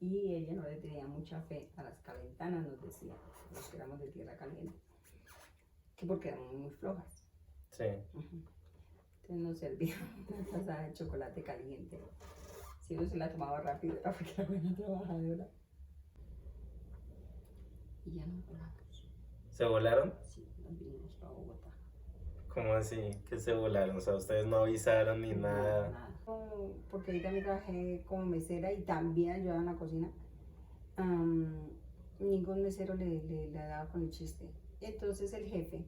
Y ella no le tenía mucha fe a las calentanas, nos decía, los que éramos de tierra caliente, que porque éramos muy flojas. Sí. Entonces nos servía una taza de chocolate caliente. Si uno se la tomaba rápido era porque era buena trabajadora. Y ya nos volamos. ¿Se volaron? Sí, nos vinimos para Bogotá. ¿Cómo así que se volaron? O sea, ustedes no avisaron ni nada. Nada. Porque ahí también trabajé como mesera y también ayudaba en la cocina. Ningún mesero le daba con el chiste. Entonces el jefe,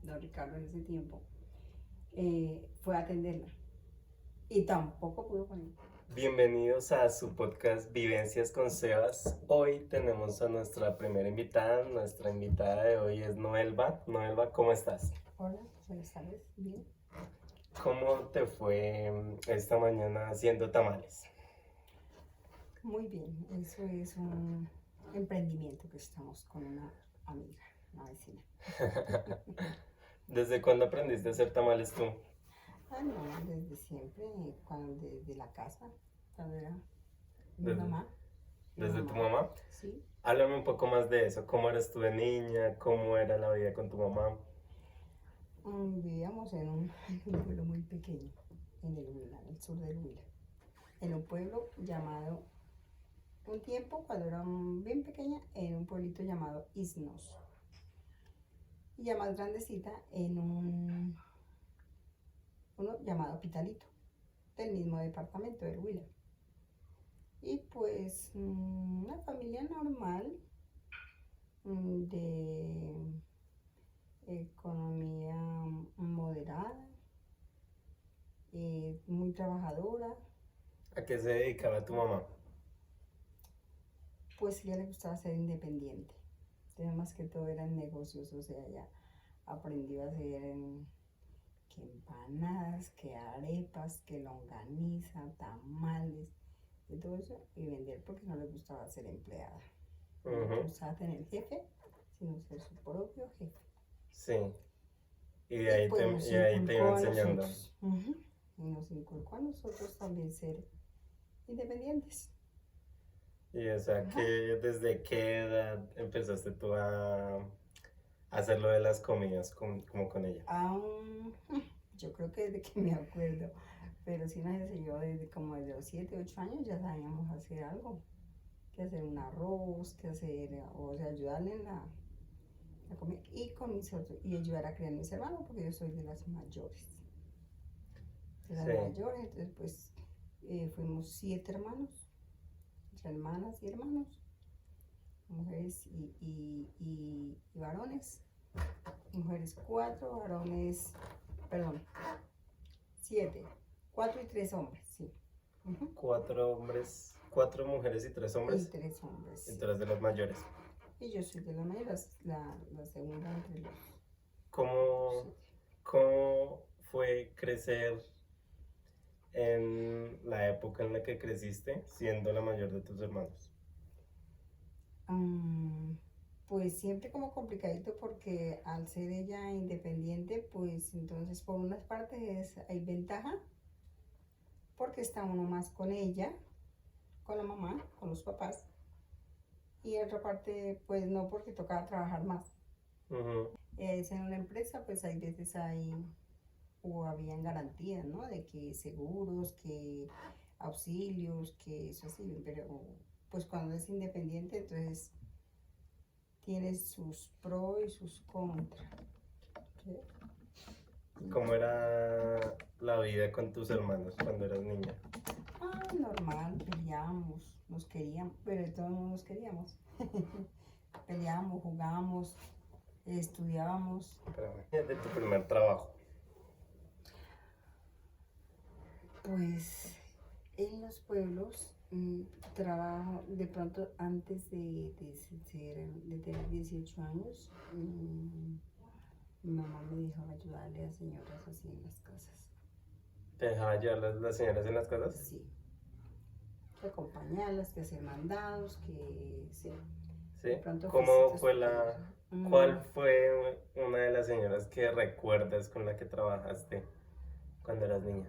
don Ricardo en ese tiempo, fue a atenderla. Y tampoco pudo con él. Bienvenidos a su podcast Vivencias con Sebas. Hoy tenemos a nuestra primera invitada. Nuestra invitada de hoy es Noelva. Noelva, ¿cómo estás? Hola, buenas tardes. Bien. ¿Cómo te fue esta mañana haciendo tamales? Muy bien. Eso es un emprendimiento que estamos con una amiga, una vecina. ¿Desde cuándo aprendiste a hacer tamales tú? Ah, no, desde siempre, desde la casa, cuando era mi Desde- mamá. ¿Desde tu mamá? Sí. Háblame un poco más de eso. ¿Cómo eras tú de niña? ¿Cómo era la vida con tu mamá? Vivíamos en un pueblo muy pequeño, en el Huila, en el sur del Huila. En un pueblo llamado, un tiempo, cuando era bien pequeña, en un pueblito llamado Isnos. Y ya más grandecita, en uno llamado Pitalito, del mismo departamento del Huila. Y pues una familia normal, de economía moderada, muy trabajadora. ¿A qué se dedicaba tu mamá? Pues a ella le gustaba ser independiente. Entonces más que todo eran negocios, o sea, ella aprendió a hacer que empanadas, que arepas, que longaniza, tamales, y todo eso, y vender porque no le gustaba ser empleada. No le gustaba tener jefe, sino ser su propio jefe. Sí. Y de Y ahí, pues te, nos y ahí te iba inculcó a enseñando. nosotros. Y nos inculcó a nosotros también ser independientes. Y o sea, Ajá. que ¿desde qué edad empezaste tú a hacer lo de las comidas como con ella? Yo creo que desde que me acuerdo, pero sí nos enseñó desde como desde los 7, 8 años ya sabíamos hacer algo, que hacer un arroz, que hacer, o sea, ayudarle en la comida y con mis otros, y ayudar a criar a mis hermanos, porque yo soy de las mayores. De las Sí. mayores, entonces pues fuimos 7 hermanos, entre hermanas y hermanos, mujeres y varones. Mujeres 4, varones, perdón, 7, 4 y 3 hombres, sí. 4 mujeres y 3 Y hombres. 3 hombres. Y tú eres de los mayores. Y yo soy de las mayores, la segunda entre los ¿Cómo, 7. cómo fue crecer en la época en la que creciste siendo la mayor de tus hermanos? Pues siempre como complicadito porque al ser ella independiente, pues entonces por unas partes hay ventaja porque está uno más con ella, con la mamá, con los papás, y otra parte pues no porque tocaba trabajar más. Es en una empresa, pues hay veces o habían garantías, ¿no? De que seguros, que auxilios, que eso sí, pero pues cuando es independiente, entonces tiene sus pros y sus contras. ¿Sí? ¿Cómo era la vida con tus hermanos cuando eras niña? Normal, peleábamos, nos queríamos, pero de todos modos nos queríamos. Peleábamos, jugábamos, estudiábamos. Espérame. De tu primer trabajo. Pues en los pueblos trabajo de pronto antes de tener 18 años. Mi mamá me dejaba ayudarle a señoras así en las casas. ¿Te dejaba llevar las señoras en las casas? Sí. Que acompañarlas, que hacer mandados, que sí. ¿Sí? De pronto ¿Cómo oficios fue pequeños. cuál fue una de las señoras que recuerdas con la que trabajaste cuando eras niña?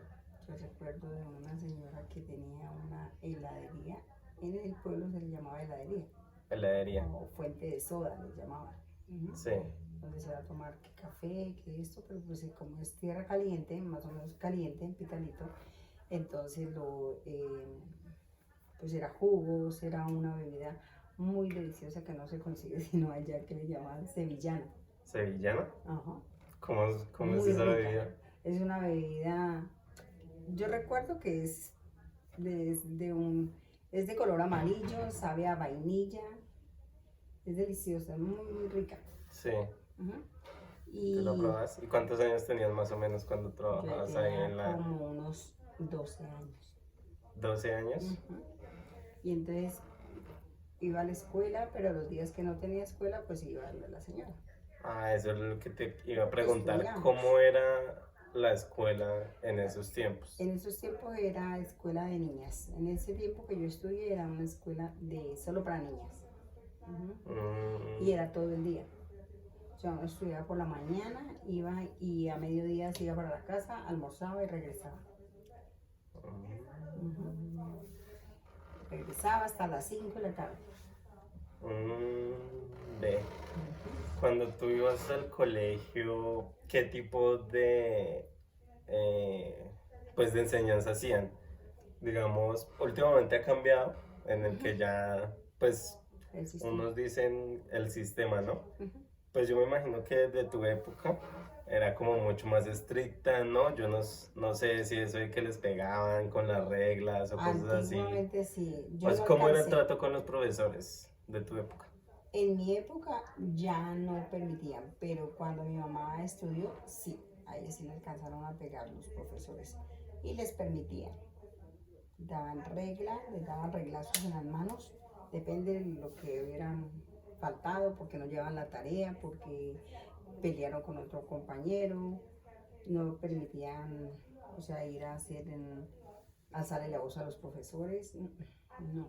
Yo recuerdo de una señora que tenía una heladería en el pueblo se le llamaba heladería, Heladería. o fuente de soda le llamaban. Ujú. Sí. Donde se va a tomar que café, que esto, pero pues como es tierra caliente, más o menos caliente en Pitalito, entonces pues era jugos, era una bebida muy deliciosa que no se consigue sino allá, que le llaman sevillana. ¿Sevillana? Ajá. ¿Cómo es Muy esa rica. bebida? Es una bebida, yo recuerdo que es es de color amarillo, sabe a vainilla, es deliciosa, muy rica. Sí. Ujú. ¿Tú la Y probas? ¿Y cuántos años tenías más o menos cuando yo trabajabas ahí tenía en la como unos 12 años. 12 años? Ujú. Y entonces iba a la escuela, pero los días que no tenía escuela, pues iba a la señora. Ah, eso es lo que te iba a preguntar. Estudiamos. ¿Cómo era la escuela en esos tiempos? En esos tiempos era escuela de niñas. En ese tiempo que yo estudié era una escuela de solo para niñas. Ujú. Y era todo el día. Yo estudiaba por la mañana, iba y a mediodía se iba para la casa, almorzaba y regresaba. Ujú. Regresaba hasta las 5 de la tarde. Ve. Cuando tú ibas al colegio, ¿qué tipo pues de enseñanza hacían? Digamos, últimamente ha cambiado en el que ya, pues, El sistema. unos dicen el sistema, ¿no? Ujú. Pues yo me imagino que de tu época era como mucho más estricta, ¿no? Yo no sé si eso de que les pegaban con las reglas o cosas así. Antiguamente sí. Yo Pues, no ¿cómo era el alcancé. trato con los profesores de tu época? En mi época ya no permitían, pero cuando mi mamá estudió, sí, a ella sí le alcanzaron a pegar los profesores y les permitían. Daban reglas, les daban reglazos en las manos, depende de lo que hubieran faltado, porque no llevaban la tarea, porque pelearon con otro compañero, no permitían, o sea, ir a alzarle la voz a los profesores, no.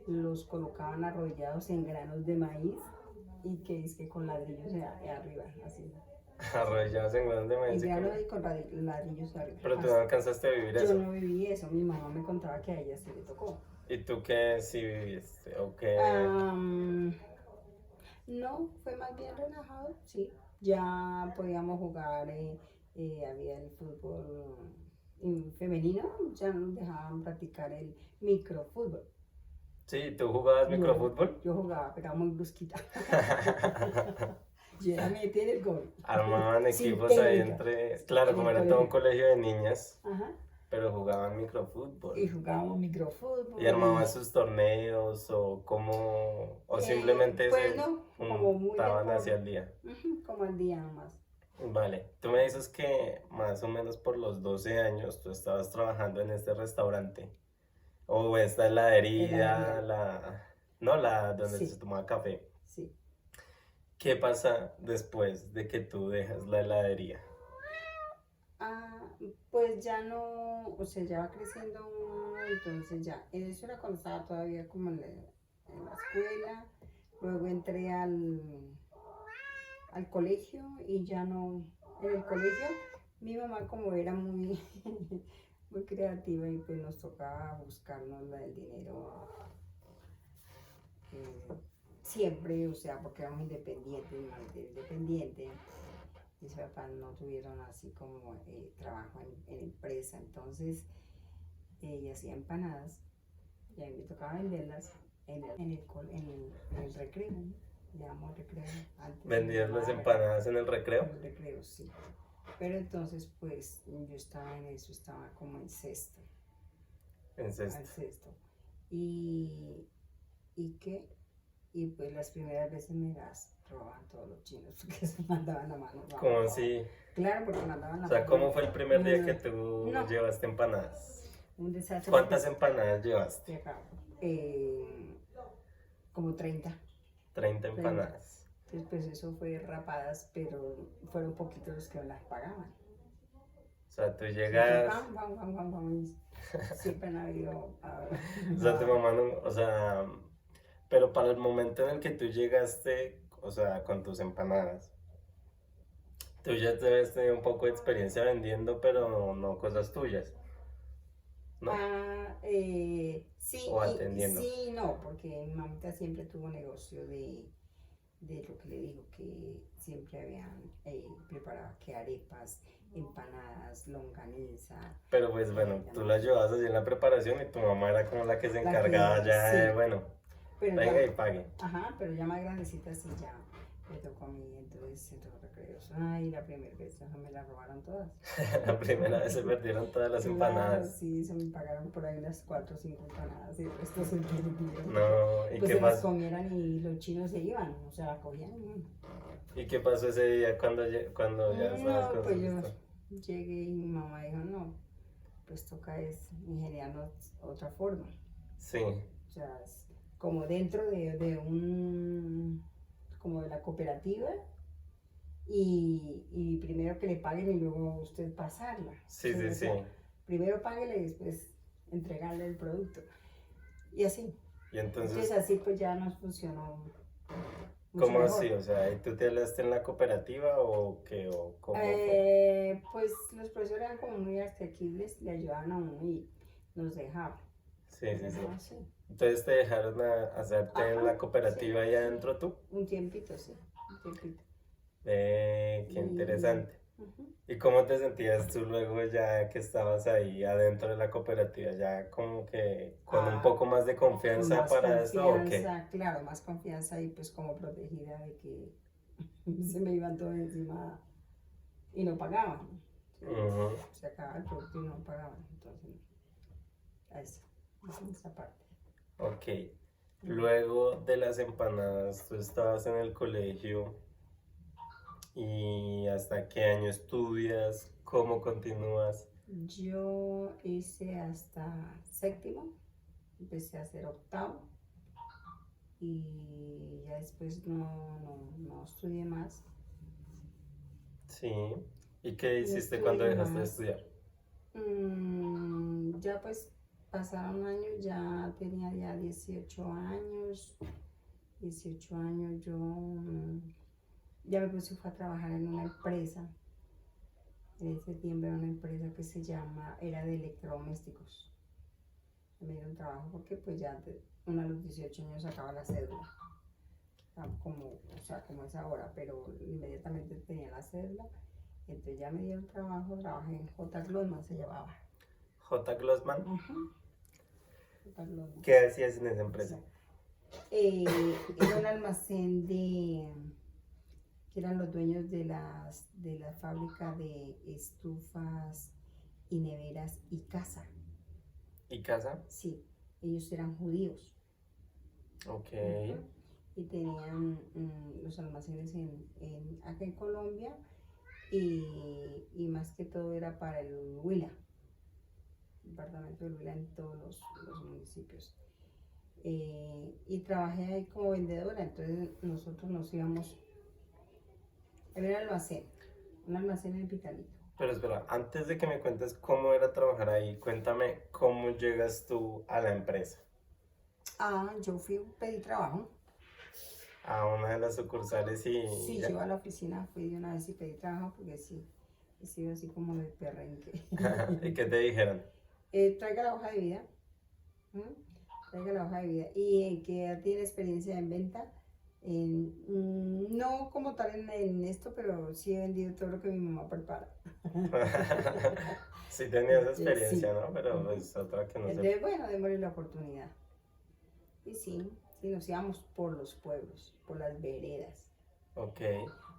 Los colocaban arrollados en granos de maíz y que es que con ladrillos arriba, así. Arrollados en granos de En maíz. granos y con ladrillos arriba. Pero tú no alcanzaste a vivir Yo eso. no viví eso, mi mamá me contaba que a ella sí le tocó. ¿Y tú qué sí viviste? ¿O qué? No, fue más bien relajado, sí. Ya podíamos jugar, había el fútbol femenino, ya nos dejaban practicar el microfútbol. Sí, ¿tú jugabas microfútbol? Yo jugaba, pero era muy brusquita. Yo era metida en el gol. Armaban Sin equipos ahí técnica. entre... Claro, En como el era todo un colegio. colegio de niñas, Ajá. pero jugaban microfútbol. Y jugábamos microfútbol. ¿Y armaban sus torneos o cómo? ¿O simplemente pues se no, como muy juntaban de hacia el día? como al día nomás. Vale, tú me dices que más o menos por los 12 años tú estabas trabajando en este restaurante o esta heladería, Heladería. la donde Sí. se tomaba café. Sí. ¿Qué pasa después de que tú dejas la heladería? Pues ya no, o sea, ya va creciendo uno, entonces ya, eso era cuando estaba todavía como en la escuela, luego entré al colegio y ya no, en el colegio mi mamá como era muy, muy creativa y pues nos tocaba buscarnos el dinero siempre, o sea, porque éramos independientes. Mis papás no tuvieron así como trabajo en empresa, entonces ella hacía empanadas y a mí me tocaba venderlas en el recreo, llamamos recreo. ¿Vendías las empanadas en el recreo? En el recreo, sí. Pero entonces pues yo estaba en eso, estaba como en sexto. En sexto. Al sexto. Y pues las primeras veces me las robaban todos los chinos porque se mandaban la mano. ¿Cómo así? Claro, porque mandaban la mano. O sea, ¿cómo fue el primer día que tú No. llevaste empanadas? Un desastre. ¿Cuántas empanadas llevaste? Acá, como 30. 30 empanadas. Entonces, pues eso fue rapadas, pero fueron poquitos los que me las pagaban. O sea, tú llegas... Siempre han habido... O sea, tu mamá no... O sea... Pero para el momento en el que tú llegaste, o sea, con tus empanadas, tú ya debes tener un poco de experiencia vendiendo, pero no cosas tuyas, ¿no? Sí, o atendiendo. sí, no, porque mi mamita siempre tuvo negocio de lo que le digo, que siempre habían preparado que arepas, empanadas, longaniza, Pero pues bueno, tú la llevabas así en la preparación y tu mamá era como la que se la encargaba que, ya de, sí, bueno, pero venga ya, y pague. ajá, pero ya más grandecita sí ya me tocó a mí, entonces en los recreos, ay, la primera vez ajá, me la robaron todas. La primera vez se perdieron todas las Claro, empanadas. sí, se me pagaron por ahí unas 4 o 5 empanadas y el resto se perdieron. No, ¿y Pues qué se las pasó? comieran y los chinos se iban, o sea, la cogían. ¿Y qué pasó ese día cuando, cuando ya estabas No, con pues su yo listo? llegué y mi mamá dijo, no, pues toca es ingeniarnos otra forma. Sí, O sea, es como dentro de un, como de la cooperativa y primero que le paguen y luego usted pasarla. sí, sí, O sí. sea, primero páguele y después entregarle el producto. Y así. Y Entonces entonces, así pues ya nos funcionó mucho ¿cómo mejor. así? O sea, ¿y tú te hablaste en la cooperativa o qué? ¿O cómo fue? Pues los profesores eran como muy accesibles, le ayudaban a uno y nos dejaban. Sí, Nos sí, sí. dejaban así. Entonces te dejaron hacerte en Ajá, la cooperativa sí, ahí adentro tú. un tiempito, sí, un tiempito. Qué Y, interesante. ujú. ¿Y cómo te sentías tú luego ya que estabas ahí adentro de la cooperativa? ¿Ya como que con un Ah, poco más de con confianza más para eso o qué? confianza, claro, más confianza y pues como protegida de que se me iban todo encima y no pagaban. ¿Sí? Ujú. Se acababa el producto y no pagaban. Entonces, esa parte. Ok. Luego de las empanadas, tú estabas en el colegio y ¿hasta qué año estudias? ¿Cómo continúas? Yo hice hasta séptimo, empecé a hacer octavo y ya después no estudié más. Sí. ¿Y qué No hiciste cuando estudié dejaste de más. estudiar? Ya pues pasaron años, ya tenía ya 18 años. 18 años yo ya me puse fue a trabajar en una empresa. En ese tiempo era una empresa que era de electrodomésticos. Me dieron trabajo porque pues ya uno a los 18 años sacaba la cédula. Como es ahora, pero inmediatamente tenía la cédula. Entonces ya me dieron trabajo, trabajé en J. Glosman, se llamaba. J. Glossman. J. Glosman. ¿Qué hacías en esa Sí. empresa? Era un almacén que eran los dueños de la fábrica de estufas y neveras y casa. ¿Y casa? Sí, ellos eran judíos. Ok. Ujú. Y tenían los almacenes acá en Colombia y más que todo era para el Huila, departamento del Huila en todos los municipios. Y trabajé ahí como vendedora, entonces nosotros nos íbamos, había un almacén en Pitalito. Pero espera, antes de que me cuentes cómo era trabajar ahí, cuéntame cómo llegas tú a la empresa, Yo pedí trabajo. a una de las sucursales y Sí, ya. yo a la oficina fui de una vez y pedí trabajo porque sí, he sido así como de perrenque. ¿Y qué te dijeron? Traiga la hoja de vida. ¿M? Traiga la hoja de vida. ¿Y que ya tiene experiencia en venta? No como tal en esto, pero sí he vendido todo lo que mi mamá prepara. Sí tenías Sí. experiencia, ¿no? Pero es otra que no sé. Bueno, démosle la oportunidad. Y sí, nos íbamos por los pueblos, por las veredas. Ok.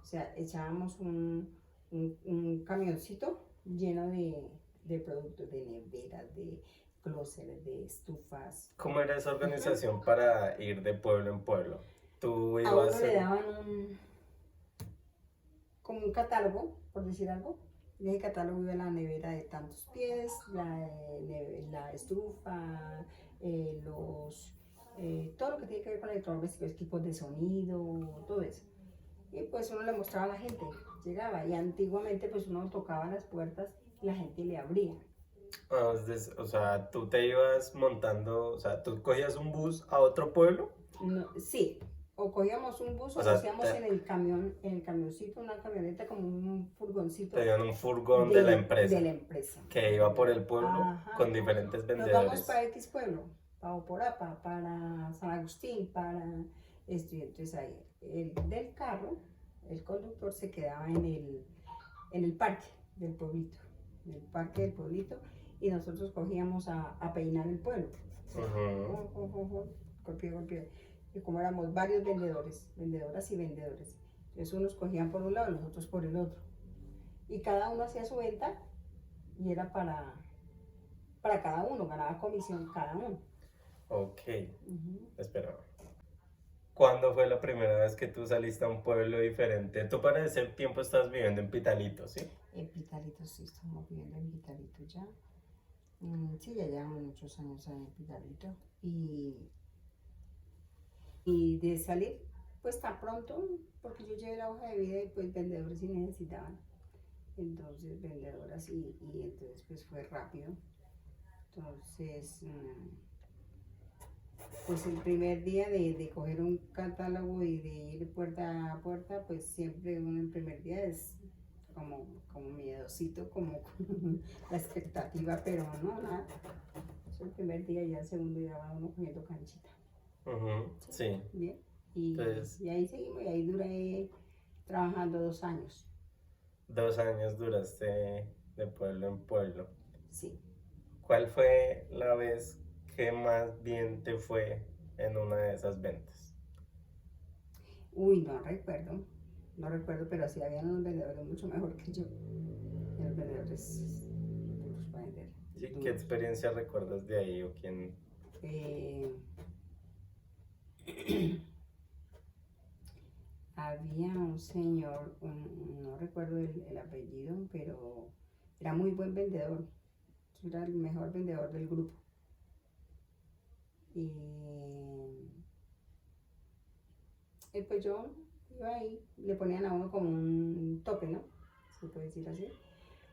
O sea, echábamos un camioncito lleno de productos, de neveras, de closets, de estufas. ¿Cómo era esa organización para ir de pueblo en pueblo? Tú A uno ibas le daban como un catálogo, por decir algo. En ese catálogo iba la nevera de tantos pies, la estufa, todo lo que tiene que ver con electrodomésticos, equipos de sonido, todo eso. Y pues uno le mostraba a la gente, llegaba y antiguamente pues uno tocaba las puertas y la gente le abría. o sea, tú te ibas montando, o sea, tú cogías un bus a otro pueblo. Sí, o cogíamos un bus o O lo sea, hacíamos en el camión, en el camioncito, una camioneta como un furgoncito tenían un furgón de la empresa de la empresa. que iba por el pueblo Ajá. con diferentes Nos vamos vendedores. para X pueblo, para Oporapa, para San Agustín, para esto. Y entonces ahí el del carro, el conductor se quedaba en el parque del pueblito, en el parque del pueblito, y nosotros cogíamos a peinar el pueblo. Golpeé. Y como éramos varios vendedores, vendedoras y vendedores, entonces unos cogían por un lado, los otros por el otro. Y cada uno hacía su venta y era para cada uno, ganaba comisión cada uno. Ok, espera. ¿Cuándo fue la primera vez que tú saliste a un pueblo diferente? Tú para ese tiempo estás viviendo en Pitalito, ¿sí? En Pitalito, sí, estamos viviendo en Pitalito ya. Sí, ya llevamos muchos años ahí en Pitalito. Y de salir, pues tan pronto, porque yo llevé la hoja de vida y pues vendedores sí necesitaban. Entonces, vendedoras y entonces pues fue rápido. Entonces, pues el primer día de coger un catálogo y de ir puerta a puerta, pues siempre uno el primer día es como miedosito, como la expectativa, pero no, nada. Es el primer día, ya el segundo día va uno cogiendo canchita. Sí. Bien. Y ahí seguimos, y ahí duré trabajando 2 años. 2 años duraste de pueblo en pueblo. Sí. ¿Cuál fue la vez que más bien te fue en una de esas ventas? Uy, no recuerdo, pero sí habían unos vendedores mucho mejor que yo. Los vendedores duros para vender. Sí, ¿qué experiencia recuerdas de ahí o quién? Había un señor, no recuerdo el apellido, pero era muy buen vendedor. Era el mejor vendedor del grupo. Y pues yo iba ahí, le ponían a uno como un tope, ¿no? Se puede decir así.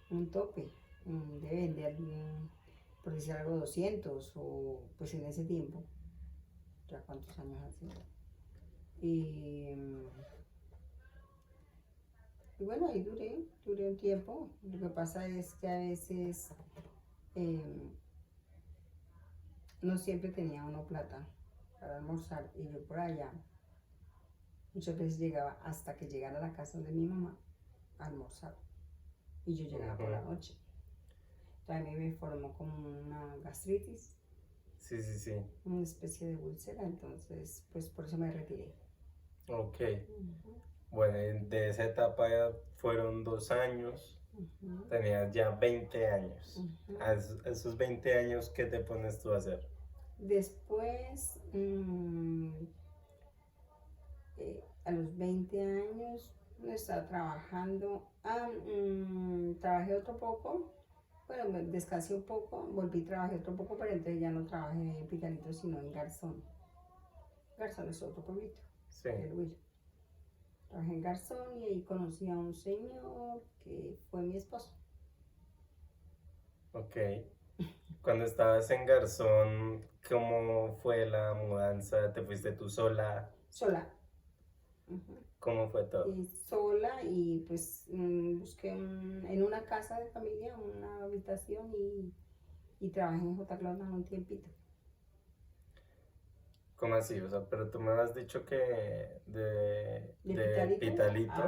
Un tope de vender, por decir algo, 200 o pues en ese tiempo. Ya cuántos años hace. Y bueno, ahí duré un tiempo. Lo que pasa es que a veces no siempre tenía uno plata para almorzar y yo por allá muchas veces llegaba hasta que llegara a la casa de mi mamá a almorzar y yo llegaba por la noche. Entonces a mí me formó como una gastritis. Sí. Una especie de úlcera, entonces pues por eso me retiré. Ok. Bueno, de esa etapa ya fueron 2 años. Tenías ya 20 años. A esos 20 años, ¿qué te pones tú a hacer? Después, a los 20 años, estaba trabajando. Trabajé otro poco. Bueno, me descansé un poco, volví, trabajé otro poco, pero entonces ya no trabajé en Pitalito, sino en Garzón. Garzón es otro pueblito, Sí. el Huila. Trabajé en Garzón y ahí conocí a un señor que fue mi esposo. Ok. Cuando estabas en Garzón, ¿cómo fue la mudanza? ¿Te fuiste tú sola? Sola. ¿Cómo fue todo? Y sola y pues busqué en una casa de familia una habitación y trabajé en J. Claudan un tiempito. ¿Cómo así? O sea, pero tú me has dicho que de Pitalito.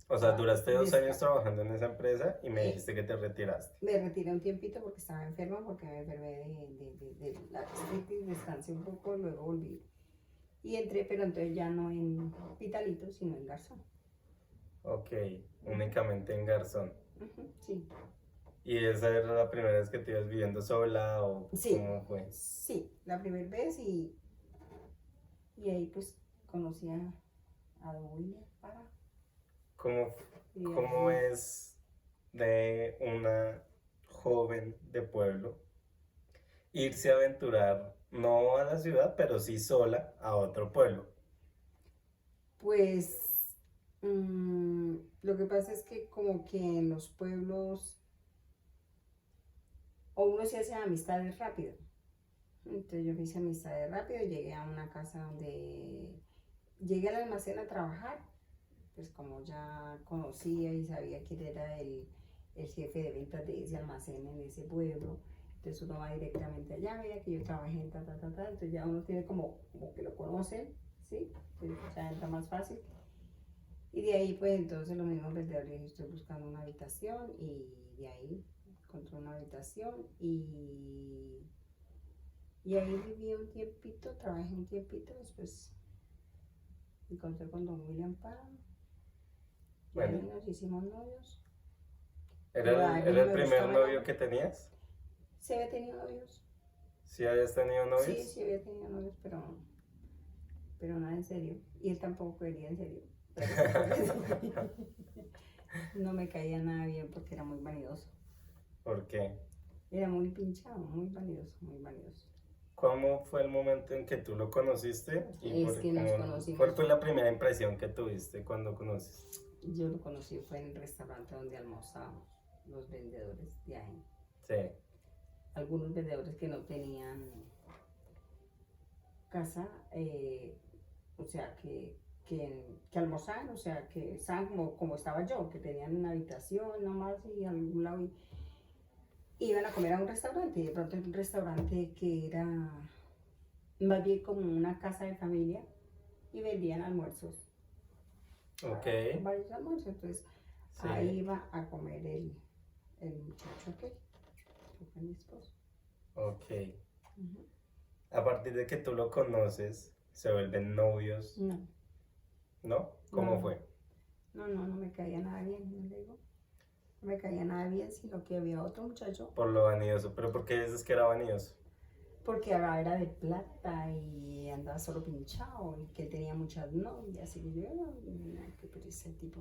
O sea, duraste 2 años trabajando en esa empresa y me dijiste que te retiraste. Me retiré un tiempito porque estaba enferma, porque me enfermé de la gastritis, descansé un poco, luego volví. Y entré, pero entonces ya no en Pitalito, sino en Garzón. Ok, únicamente en Garzón. Sí. ¿Y esa era la primera vez que te ibas viviendo sola o sí, cómo fue? Sí, la primera vez y ahí pues conocí a Don William para... ¿Cómo es de una joven de pueblo irse a aventurar, no a la ciudad, pero sí sola a otro pueblo? Pues lo que pasa es que como que en los pueblos o uno se hace amistades rápido. Entonces yo me hice amistades rápido, llegué a una casa donde llegué al almacén a trabajar, pues como ya conocía y sabía quién era el jefe de ventas de ese almacén en ese pueblo, Entonces uno va directamente allá, veía que yo trabajé en entonces ya uno tiene como que lo conocen, ¿sí? Entonces ya entra más fácil. Y de ahí pues entonces los mismos vendedores, estoy buscando una habitación y de ahí encontré una habitación y ahí viví un tiempito, trabajé un tiempito, después me encontré con don William Parham, y ahí Bueno, nos hicimos novios. ¿era A mí el, no era el me primer gustaba novio nada. que tenías? Sí había tenido novios, ¿Sí habías tenido sí, novios? sí había tenido novios, pero nada en serio. Y él tampoco quería en serio. No me caía nada bien porque era muy vanidoso. ¿Por qué? Era muy pinchado, muy vanidoso, muy vanidoso. ¿Cómo fue el momento en que tú lo conociste? Es que nos ¿Cuál conocimos, fue la primera impresión que tuviste cuando conociste? yo lo conocí, fue en el restaurante donde almorzábamos, los vendedores de ahí. Sí, Algunos vendedores que no tenían casa, o sea, que almorzaban, o sea, que estaban como estaba yo, que tenían una habitación nomás y algún lado. Iban a comer a un restaurante y de pronto un restaurante que era más bien como una casa de familia y vendían almuerzos, ok, varios almuerzos. Entonces sí, ahí iba a comer el muchacho que fue mi esposo. ok. Ujú. A partir de que tú lo conoces, se vuelven novios, No, ¿no? ¿Cómo no, fue? no me caía nada bien, no le digo. No me caía nada bien, sino que había otro muchacho, Por lo vanidoso, pero ¿por qué dices que era vanidoso? porque ahora era de plata y andaba solo pinchado y que tenía muchas novias. Y yo, "Ay, qué pereza de tipo,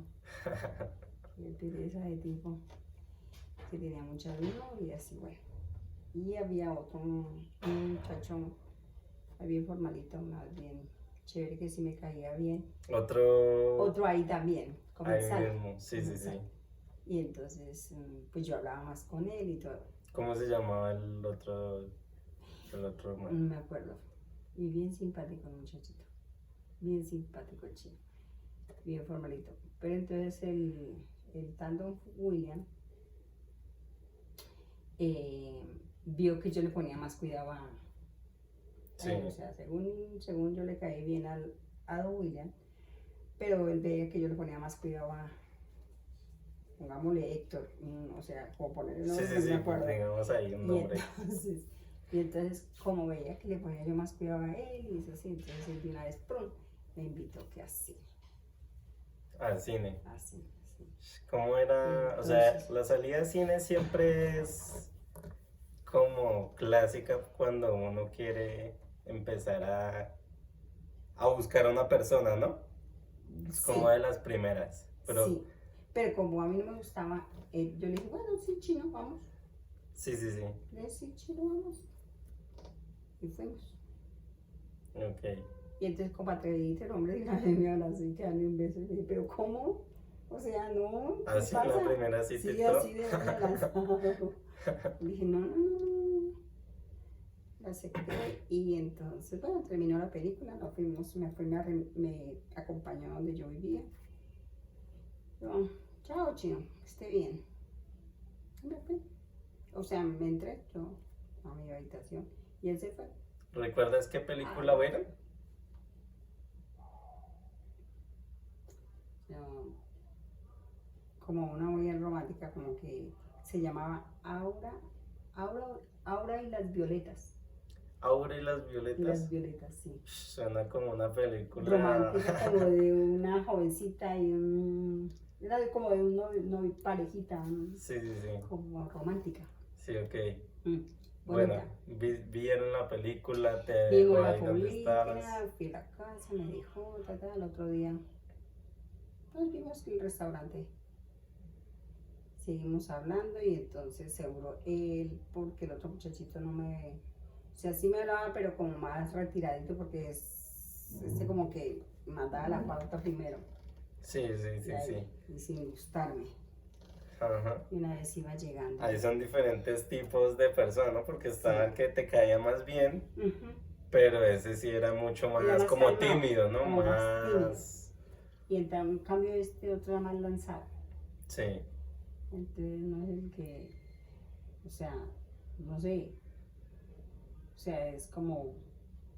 qué pereza de tipo, que tenía muchas novias y bueno. Y había otro un muchacho bien formalito, más bien chévere, que sí me caía bien. Otro, Otro ahí también, ahí comensal. mismo, sí, sí, sí. comensal. Y entonces, pues yo hablaba más con él y todo. ¿Cómo se llamaba el otro No man? me acuerdo. Y bien simpático el muchachito. Bien simpático el chico. Bien formalito. Pero entonces el tal don William vio que yo le ponía más cuidado a Sí, él. O sea, según yo le caí bien a don William, pero él veía que yo le ponía más cuidado a, pongámosle Héctor, o sea, como ponerle el sí, nombre, sí, no me sí, acuerdo. tengamos ahí un Y nombre. entonces, y entonces, como veía que le ponía yo más cuidado a él y eso así, entonces él de una vez, ¡prum!, me invitó que así, Al cine. así. ¿Cómo era? O sea, Entonces, la salida al cine siempre es como clásica cuando uno quiere empezar a buscar a una persona, ¿no? Es como sí, de las primeras. Pero sí, pero como a mí no me gustaba, yo le dije, bueno, sí, chino, vamos. sí, sí, sí. Le dije, sí, chino, vamos. Y fuimos. Ok. Y entonces, como atrevidito, el hombre de una vez me habla así, que dame un beso. Y le dije, pero ¿cómo? O sea, no, ¿qué Así la pasa? primera sí te Sí, entró. así de una lanzado. Le dije, no. La acepté y entonces, bueno, terminó la película, nos fuimos, me acompañó a donde yo vivía. Yo, chao, chino, que esté bien. Y me fui. O sea, me entré yo a mi habitación y él se fue. ¿Recuerdas qué película vieron? Yo, como una muy romántica, como que se llamaba Aura y las violetas. Aura y las Y las violetas. violetas, sí. Suena como una película. Romántica, como de una jovencita y era como de un parejita, Sí, sí, sí. como romántica. Sí, ok. Bueno, Bonita. vieron la película, te Vimos dejó la ahí donde película, estabas. fui a la casa, me dijo, el otro día, pues vimos el restaurante. Seguimos hablando y entonces seguro él, porque el otro muchachito no me, o sea, sí me hablaba, pero como más retiradito, porque este como que mandaba la pauta primero. Sí, sí, sí, sí. Y sin gustarme. Ajá. Y una vez iba llegando. Ahí son diferentes tipos de personas, ¿no? Porque estaba el Sí. que te caía más bien, Ujú. pero ese sí era mucho Era más más como calmado, tímido, ¿no? como más tímido. Más... Y en cambio este otro era más lanzado. Sí, Entonces no es el que, o sea, no sé, o sea, es como,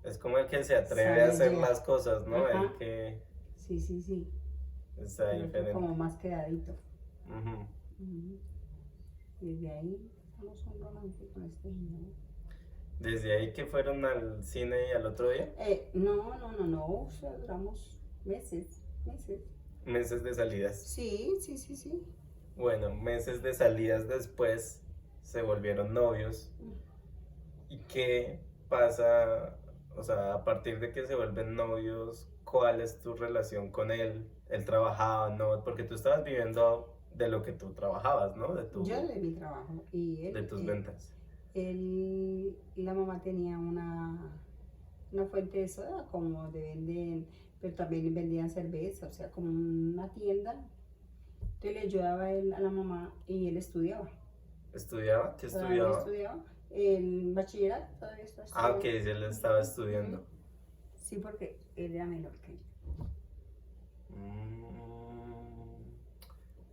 Es como el que se atreve a sabe hacer llegar. las cosas, ¿no? El Ajá, que sí, sí, sí, está el otro diferente. como más quedadito. Ujú. Ujú. Desde ahí estamos un romance con este señor. Desde ahí que fueron al cine y al otro día, No, no, no, no, o sea, duramos meses, meses. meses de salidas. Sí, sí, sí, sí. Bueno, meses de salidas después se volvieron novios. ¿Y qué pasa? O sea, a partir de que se vuelven novios, ¿cuál es tu relación con él? ¿Él trabajaba, no? Porque tú estabas viviendo de lo que tú trabajabas, ¿no? Yo de mi trabajo y De tus ventas. la mamá tenía una fuente de soda como de venden, pero también vendían cerveza, o sea, como una tienda. Entonces le ayudaba él a la mamá y él estudiaba. ¿Estudiaba? ¿Qué Todavía estudiaba? estudiaba. El bachillerato todavía está Ah, ok, estudiando. él estaba estudiando. Sí, porque él era menor que yo.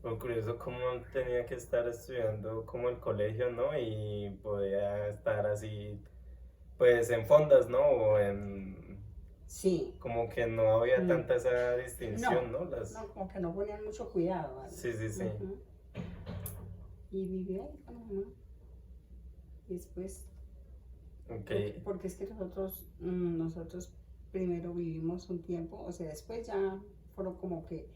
Lo curioso cómo tenía que estar estudiando como el colegio, ¿no? Y podía estar así, pues en fondas, ¿no? O en... Sí. Como que no había Mm. tanta esa No, distinción, ¿no? Las... no, como que no ponían mucho cuidado, ¿vale? Sí, sí, sí. Y vivía ahí con la mamá. Y después, Ok. porque es que nosotros primero vivimos un tiempo, o sea, después ya fueron como que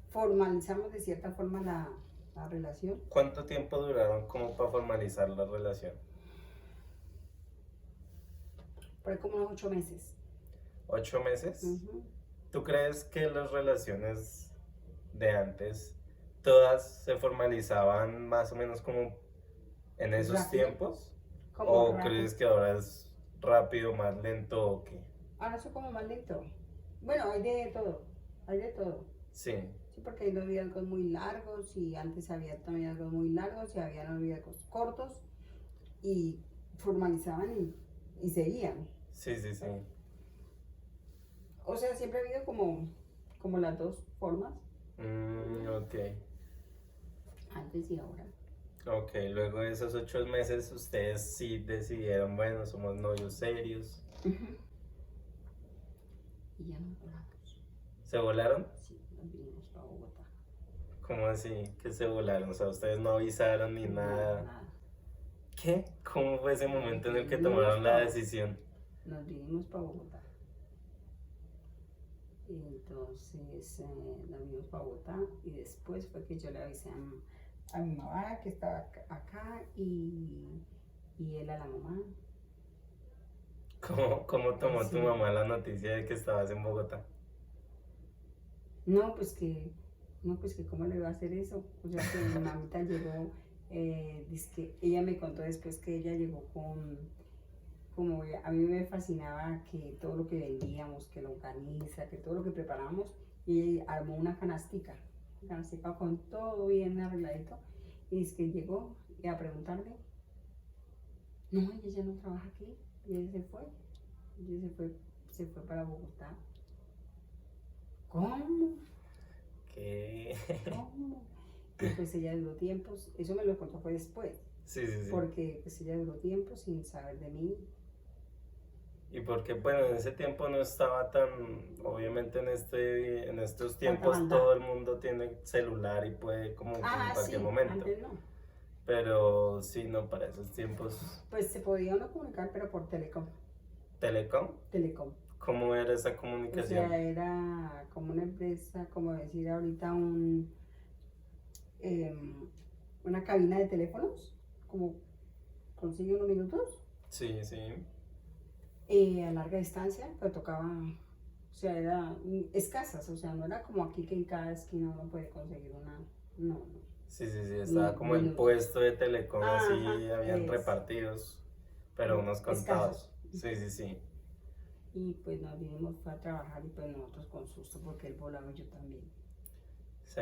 formalizamos de cierta forma la relación. ¿Cuánto tiempo duraron como para formalizar la relación? Fue como unos 8 meses. ¿8 meses? Ujú. ¿Tú crees que las relaciones de antes todas se formalizaban más o menos como en esos Rápido, tiempos? como ¿O rápido. crees que ahora es rápido, más lento o qué? Ahora soy como más lento. Bueno, hay de todo, hay de todo. Sí, Sí, porque hay noviazgos muy largos y antes había noviazgos muy largos y había noviazgos cortos y formalizaban y seguían. sí, sí, sí. O sea, siempre ha habido como las dos formas, Ok. antes y ahora. Ok, luego de esos 8 meses ustedes sí decidieron, bueno, somos novios serios. Y ya nos volamos. ¿Se volaron? Sí, nos vinimos para Bogotá. ¿Cómo así que se volaron? O sea, ustedes no avisaron ni nada. Nada. ¿Qué? ¿Cómo fue ese momento en el que Vinimos tomaron la pa- decisión? Nos vinimos para Bogotá. Y entonces nos vinimos para Bogotá y después fue que yo le avisé a mi mamá que estaba acá y él a la mamá. ¿Cómo tomó tu Sí. mamá la noticia de que estabas en Bogotá? No, pues que, no, pues que cómo le iba a hacer eso. O sea que mi mamita llegó, dizque ella me contó después que ella llegó como a mí me fascinaba que todo lo que vendíamos, que longaniza, que todo lo que preparábamos, y armó una canastica con todo bien arregladito. Y dice que llegó y a preguntarle, no, ella ya no trabaja aquí, y ella se fue para Bogotá. ¿Cómo? ¿Qué? ¿Cómo? Y pues ella duró tiempos, eso me lo contó fue después, Sí, sí, sí. porque pues ella duró tiempo sin saber de mí. Y porque, bueno, en ese tiempo no estaba tan, obviamente en estos tiempos maldad. todo el mundo tiene celular y puede como en cualquier Sí, momento. antes no. Pero sí, no, para esos tiempos. Pues se podía uno comunicar, pero por Telecom. ¿Telecom? Telecom. ¿Cómo era esa O comunicación? sea, era como una empresa, como decir ahorita una cabina de teléfonos, como consigue unos minutos, Sí, sí. a larga distancia, pero tocaba, o sea, era escasas, o sea, no era como aquí que en cada esquina uno puede conseguir una, no, no. Sí, sí, sí, estaba como el Minutos. puesto de Telecom, así Ajá, habían es. repartidos, pero unos contados. Escasos. Sí, sí, sí. Y pues nos vinimos a trabajar y pues nosotros con susto porque él volaba y yo también. Sí.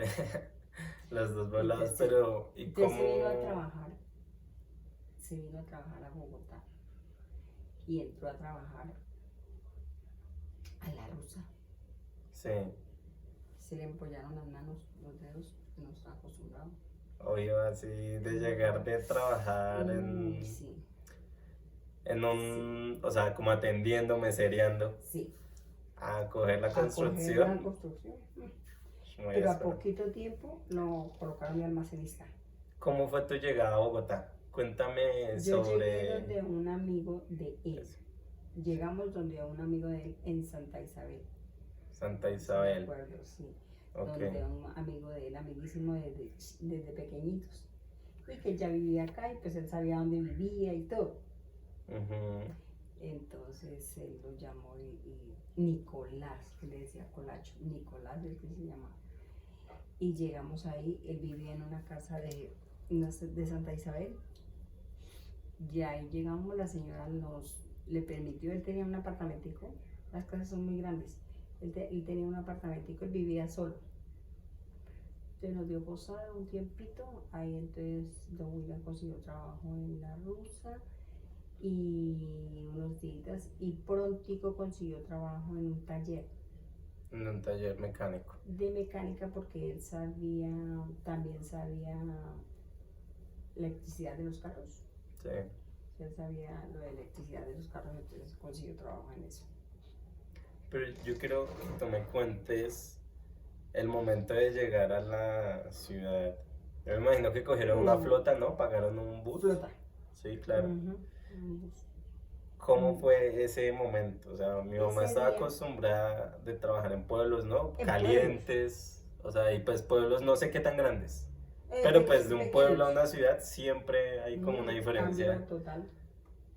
Los dos volados, Entonces, pero ¿y Entonces cómo? se vino a trabajar a Bogotá y entró a trabajar a la rusa. Sí, Se le empollaron las manos, los dedos, no está acostumbrado. obvio, así de llegar de trabajar en... Sí. En o sea, como atendiendo, mesereando, Sí, a coger la a coger la construcción. construcción. Muy Pero a áspero. poquito tiempo lo colocaron de almacenista. ¿Cómo fue tu llegada a Bogotá? Cuéntame Yo llegué sobre donde un amigo de él. eso. Llegamos donde un amigo de él en Santa Isabel. Santa Sí, me Isabel. acuerdo, sí. Ok. Donde un amigo de él, amiguísimo desde pequeñitos. Y que ya vivía acá y pues él sabía dónde vivía y todo. Ujú. Entonces él lo llamó y Nicolás, que le decía Colacho, Nicolás es que se llamaba. Y llegamos ahí, él vivía en una casa de Santa Isabel. Y ahí llegamos, la señora le permitió, él tenía un apartamentico, las casas son muy grandes, él tenía un apartamentico, él vivía solo. Entonces nos dio posada un tiempito, ahí entonces Don William consiguió trabajo en la Rusa y unos días y prontico consiguió trabajo en un taller En un taller mecánico. de mecánica porque él también sabía electricidad de los carros. Sí. Él sabía lo de electricidad de los carros, entonces consiguió trabajo en eso. Pero yo quiero que tú me cuentes el momento de llegar a la ciudad. Yo me imagino que cogieron una flota, ¿no? Pagaron un bus. Flota. Sí, claro. Ujú, un bus. ¿Cómo fue ese momento? O sea, mi mamá Ese estaba día- acostumbrada de trabajar en pueblos, ¿no? En Calientes. O sea, y pues pueblos no sé qué tan grandes. Pero pues de un pueblo a una ciudad siempre hay como una diferencia. Cambio total.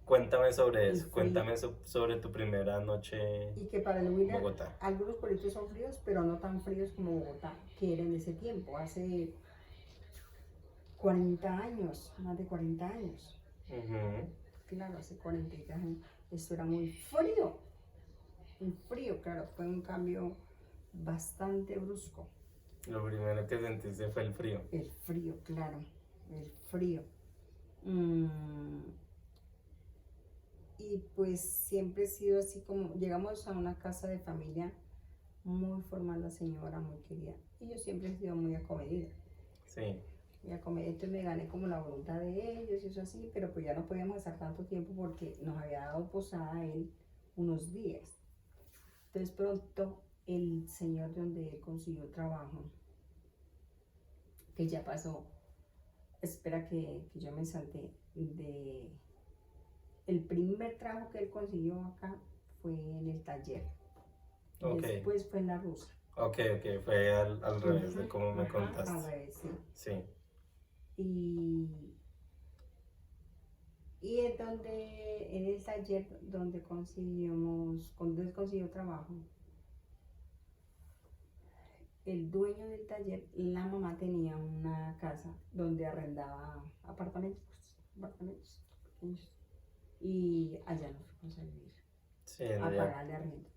Cuéntame sobre Y eso, frío. cuéntame sobre tu primera noche Y que para el en Huila, Bogotá. algunos pueblitos son fríos, pero no tan fríos como Bogotá, que era en ese tiempo, hace 40 años, más de 40 años. Ujú. Claro, hace 40 años. Esto era muy frío, claro, fue un cambio bastante brusco. Lo primero que sentiste fue el frío. El frío, claro, el frío. Mm, y pues siempre he sido así como, llegamos a una casa de familia muy formal, la señora, muy querida. Y yo siempre he sido muy acomedida. Sí. Muy acomedida, entonces me gané como la voluntad de ellos y eso así, pero pues ya no podíamos estar tanto tiempo porque nos había dado posada él unos días. Entonces pronto el señor donde él consiguió trabajo, que ya pasó, espera que yo me salté, el primer trabajo que él consiguió acá fue en el taller. Ok. Después fue en la Rusa. Ok, fue al revés de como me Ajá, contaste. al revés, sí. Sí. Y es en el taller donde cuando él consiguió trabajo, el dueño del taller, la mamá tenía una casa donde arrendaba apartamentos pequeños. Y allá nos fuimos a vivir, Sí, a ya. pagarle arriendo.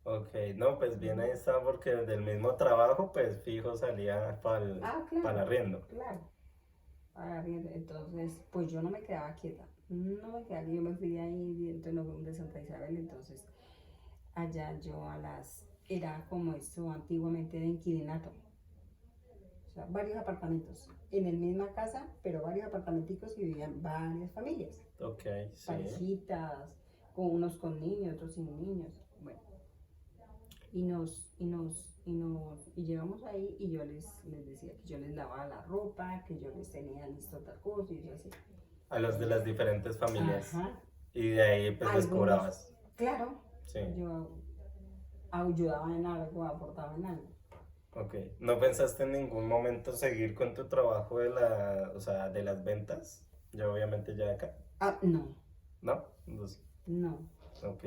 Ok, no, pues bien ahí está porque del mismo trabajo, pues fijo salía para el Claro, arriendo. claro, para arriendo. Entonces, pues yo no me quedaba quieta, no me quedaba, yo me fui de ahí, entonces nos fuimos de Santa Isabel, entonces allá era como esto antiguamente de inquilinato. O sea, varios apartamentos en la misma casa, pero varios apartamenticos y vivían varias familias. Ok, sí. Parejitas, con unos con niños, otros sin niños. Bueno, y llegamos ahí y yo les decía que yo les lavaba la ropa, que yo les tenía listo tal cosa y yo así. A los de las diferentes familias. Ajá. Y de ahí pues les cobrabas. Claro. Sí. Yo ayudaba en algo, aportaba en algo. Ok. ¿No pensaste en ningún momento seguir con tu trabajo o sea, de las ventas? Ya obviamente ya acá. No. ¿No? Entonces, No. ok.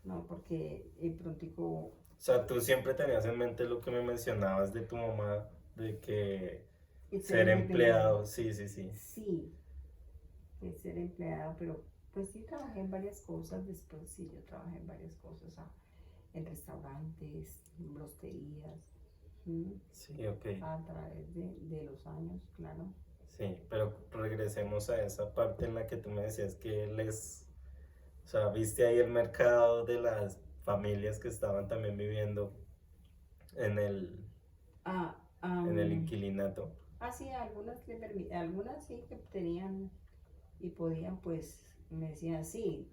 No, porque prontico. O sea, tú siempre tenías en mente lo que me mencionabas de tu mamá, de que ser empleado, sí. Sí, de ser empleado, pero pues sí trabajé en varias cosas, después sí, yo trabajé en varias cosas, en restaurantes, en brosterías, Sí, ok. a través de los años, claro. Sí, pero regresemos a esa parte en la que tú me decías que o sea, viste ahí el mercado de las familias que estaban también viviendo en en el inquilinato. Sí, algunas sí que tenían y podían pues me decían, sí,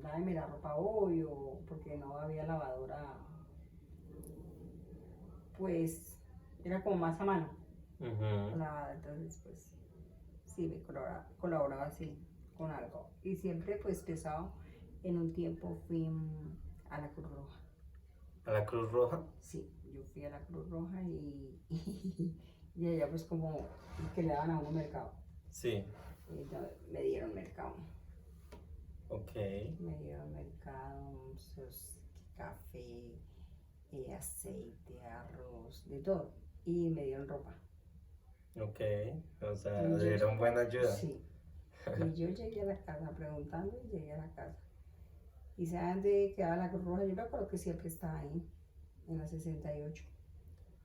dame la ropa hoy, o porque no había lavadora, pues era como más a mano Ujú. lavada, entonces pues sí me colaboraba así con algo. Y siempre pues pesado, en un tiempo fui a la Cruz Roja. ¿A la Cruz Roja? Sí, yo fui a la Cruz Roja y allá pues como que le daban a uno mercado. Sí, Y me dieron mercado. ok, Me dieron mercado, café, aceite, arroz, de todo. Y me dieron ropa. ok. O sea, Y yo dieron buena ayuda. sí. Y yo llegué a la casa preguntando y llegué a la casa. ¿Y saben dónde quedaba la Cruz Roja? Yo me acuerdo que siempre estaba ahí, en la 68.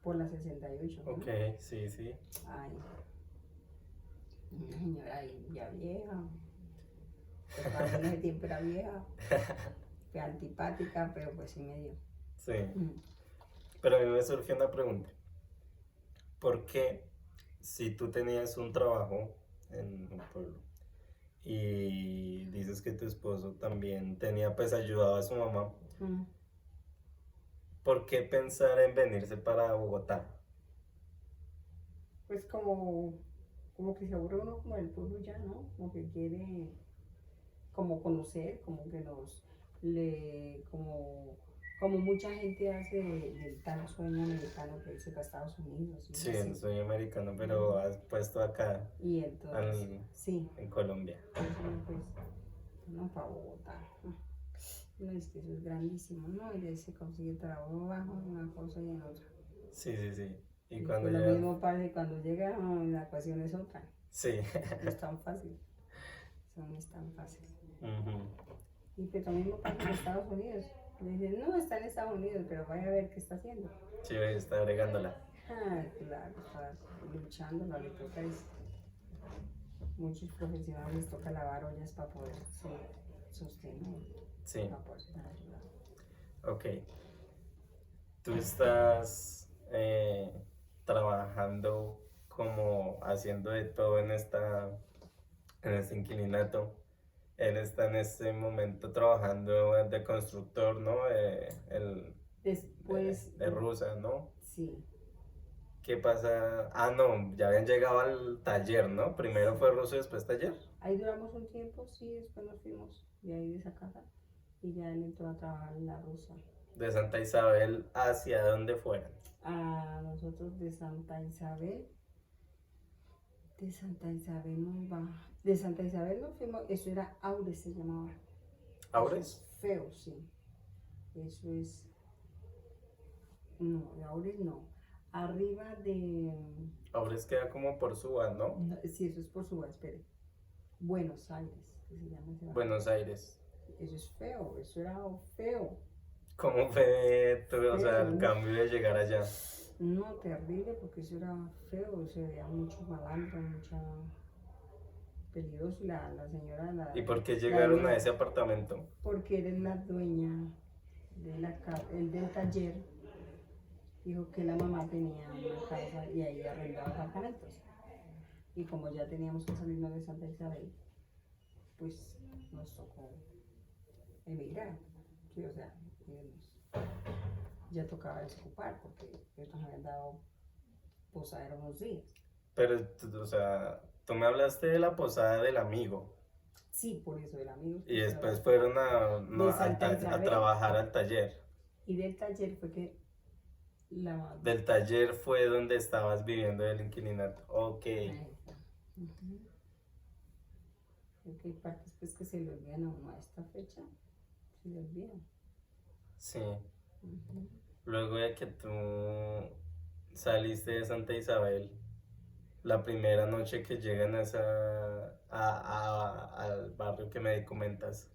Por la 68, ¿no? Ok, sí, sí. Ay, una señora ahí ya vieja. Pues para mí en ese tiempo era vieja. Fue antipática, pero pues sí me dio. Sí. Mm. Pero a mí me surgió una pregunta. ¿Por qué si tú tenías un trabajo en un pueblo y dices que tu esposo también tenía, pues ayudaba a su mamá, Mm. ¿por qué pensar en venirse para Bogotá? Pues como que se aburre uno como del pueblo ya, ¿no? Como que quiere como conocer, como que como mucha gente hace del tal sueño americano que irse para Estados Unidos y Sí, así. soy americano, pero has puesto acá Y entonces, sí, en Colombia. pues, no para Bogotá. No, es que eso es grandísimo, ¿no? Y de se consigue trabajo bajo una cosa y en otra. Sí, sí, sí. Y Y cuando pues lo ya... mismo pasa y cuando llega, la ecuación es otra. Sí. No es tan fácil. Eso no es tan fácil. Ujú. Y pues lo mismo pasa en Estados Unidos. Me dicen, no, está en Estados Unidos, pero vaya a ver qué está haciendo. Sí, está bregándola. Ah, claro, está luchando, le toca muchos profesionales les toca lavar ollas para poder sostener, Sí, para poder ayudar. ok. Tú estás trabajando como haciendo de todo en este inquilinato. Él está en este momento trabajando de constructor, ¿no? Después, De rusa, ¿no? sí, ¿Qué pasa? Ah, no, ya habían llegado al taller, ¿no? Primero sí. fue ruso y después taller. Ahí duramos un tiempo, sí, después nos fuimos de ahí de esa casa y ya él entró a trabajar en la rusa. De Santa Isabel hacia donde fueran. A nosotros de Santa Isabel nos va, de Santa Isabel nos fuimos, eso era Aures se llamaba. Eso es ¿Aures? feo, sí. Eso es, no, de Aures no. Arriba de, Aures queda como por Suba, ¿no? no, sí, eso es por su espere. Buenos Aires, que se llama ese barrio. Buenos Aires. Eso es feo, eso era feo. ¿Cómo fue tu, o sea, el Feo, cambio de llegar allá? no, terrible, porque eso era feo, se veía mucho malandro, mucha peligroso. La señora, ¿Y por qué la llegaron a dueña, ese apartamento? porque eres la dueña de el del taller, dijo que la mamá tenía una casa y ahí arrendaba apartamentos. Y como ya teníamos que salirnos de Santa Isabel, pues nos tocó emigrar. Sí, o sea, ya tocaba desocupar porque ellos nos habían dado posadera unos días. Pero, o sea, tú me hablaste de la posada del amigo Sí, por eso el amigo. y después fueron De Santa a Isabel. trabajar al taller. Y del taller fue que la... Del taller fue donde estabas viviendo el inquilinato. Ok. Ahí está. Ujú. Creo que hay partes pues que se le olvidan a uno a esta fecha. Se le olvidan. Sí. Ujú. Luego de que tú saliste de Santa Isabel, la primera noche que llegan a al barrio que me comentas,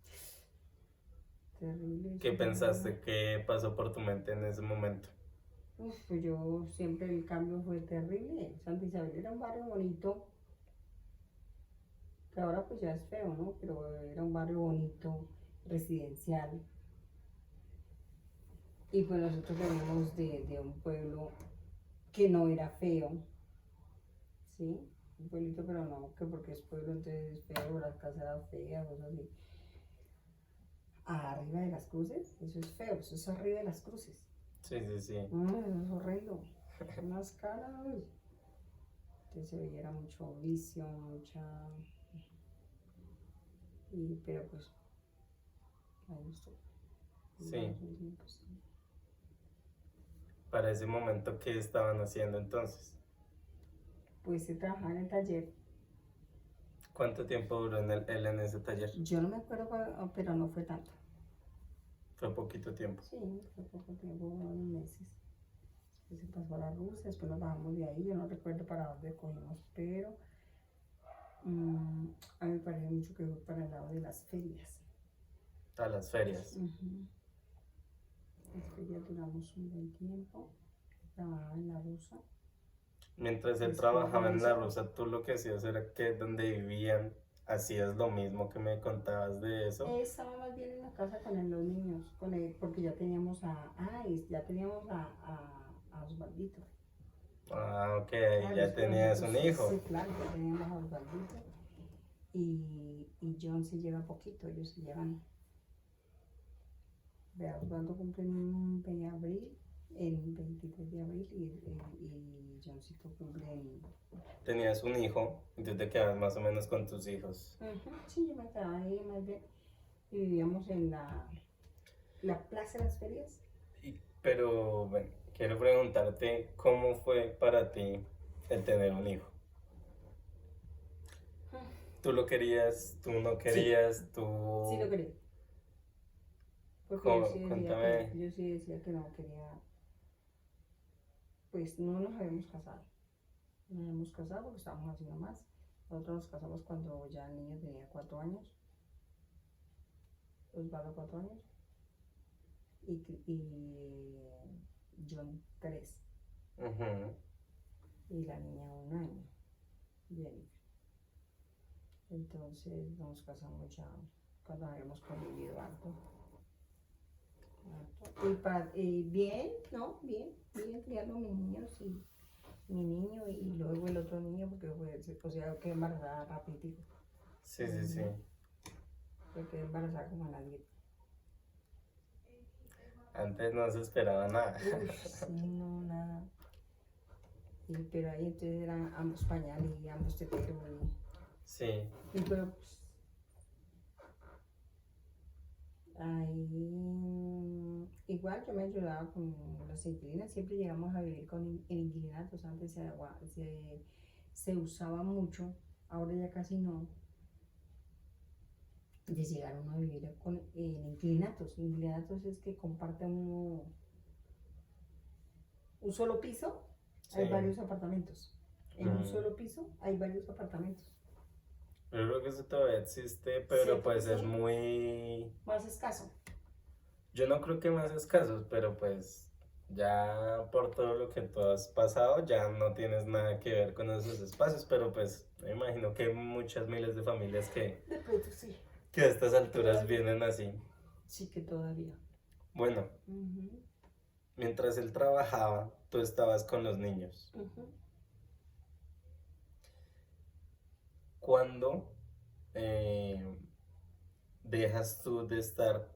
Terrible. ¿qué Eso pensaste? ¿Qué pasó por tu mente en ese momento? uf, pues yo siempre el cambio fue terrible. Santa Isabel era un barrio bonito, que ahora pues ya es feo, ¿no? Pero era un barrio bonito, residencial. Y pues nosotros veníamos de un pueblo que no era feo, ¿sí? un pueblito, pero no, que porque es pueblo, entonces es feo, las casas eran feas, cosas así. Arriba de las cruces, eso es feo, eso es arriba de las cruces. Sí, sí, sí. Eso es horrendo. Unas caras, uy. Entonces se veía era mucho vicio, mucha. Pero pues, ahí estuvo. Sí. Pues, Para ese momento, ¿qué estaban haciendo entonces? pues se trabajaba en el taller. ¿Cuánto tiempo duró él en ese taller? Yo no me acuerdo, pero no fue tanto. Fue poquito tiempo. Sí, fue poco tiempo, unos meses. Después se pasó a la Rusia, después nos bajamos de ahí. Yo no recuerdo para dónde cogimos, pero a mí me parece mucho que fue para el lado de las ferias. A las ferias. Las ferias duramos un buen tiempo. Trabajaba en la Rusa. Mientras él Después trabajaba de en la eso- rusa, tú lo que hacías era que donde vivían hacías lo mismo que me contabas de eso. Estaba más bien en la casa con los niños, porque ya teníamos a Osvaldito. Ah, ok, Claro, ya es que tenías un nosotros- hijo. Sí, claro, ya teníamos a Osvaldito. Y John se lleva poquito, ellos se llevan. Vea, Osvaldo cumple en abril, el 23 de abril, y Johncito cumple en. Tenías un hijo y tú te quedabas más o menos con tus hijos. Sí, yo me quedaba ahí más bien. Y vivíamos en la Plaza de las Ferias. Pero bueno, quiero preguntarte cómo fue para ti el tener un hijo. ¿Tú lo querías? ¿Tú no querías? ¿Tú...? Sí lo quería. Porque Cuéntame. yo sí decía que no quería. Pues no nos habíamos casado. No nos habíamos casado porque estábamos haciendo más. Nosotros nos casamos cuando ya el niño tenía 4 años. Osvaldo 4 años. Y John 3. Ujú. Y la niña 1 año. Jennifer. Entonces nos casamos ya cuando habíamos convivido harto. Y bien, ¿no? Bien criando a mis niños y mi niño y luego el otro niño porque quedé embarazada rapidito. Sí, sí, sí. Yo quedé embarazada como a las 10. Antes no se esperaba nada. Sí, no, nada. Pero ahí entonces eran ambos pañales y ambos teteros. Sí. Pero pues ahí igual yo me ayudaba con las inquilinas, siempre llegamos a vivir en inquilinatos, antes se usaba mucho, ahora ya casi no, de llegar uno a vivir en inquilinatos. Inquilinatos es que comparte un solo piso, hay Sí. varios apartamentos. En un solo piso hay varios apartamentos. Yo creo que eso todavía existe, pero Sí, pues es sí. muy... Más escaso. Yo no creo que más escasos, pero pues ya por todo lo que tú has pasado, ya no tienes nada que ver con esos espacios, pero pues me imagino que hay muchas miles de familias De pronto sí. que a estas alturas vienen así. Sí que todavía. Bueno, mientras él trabajaba, tú estabas con los niños. ¿Cuándo dejas tú de estar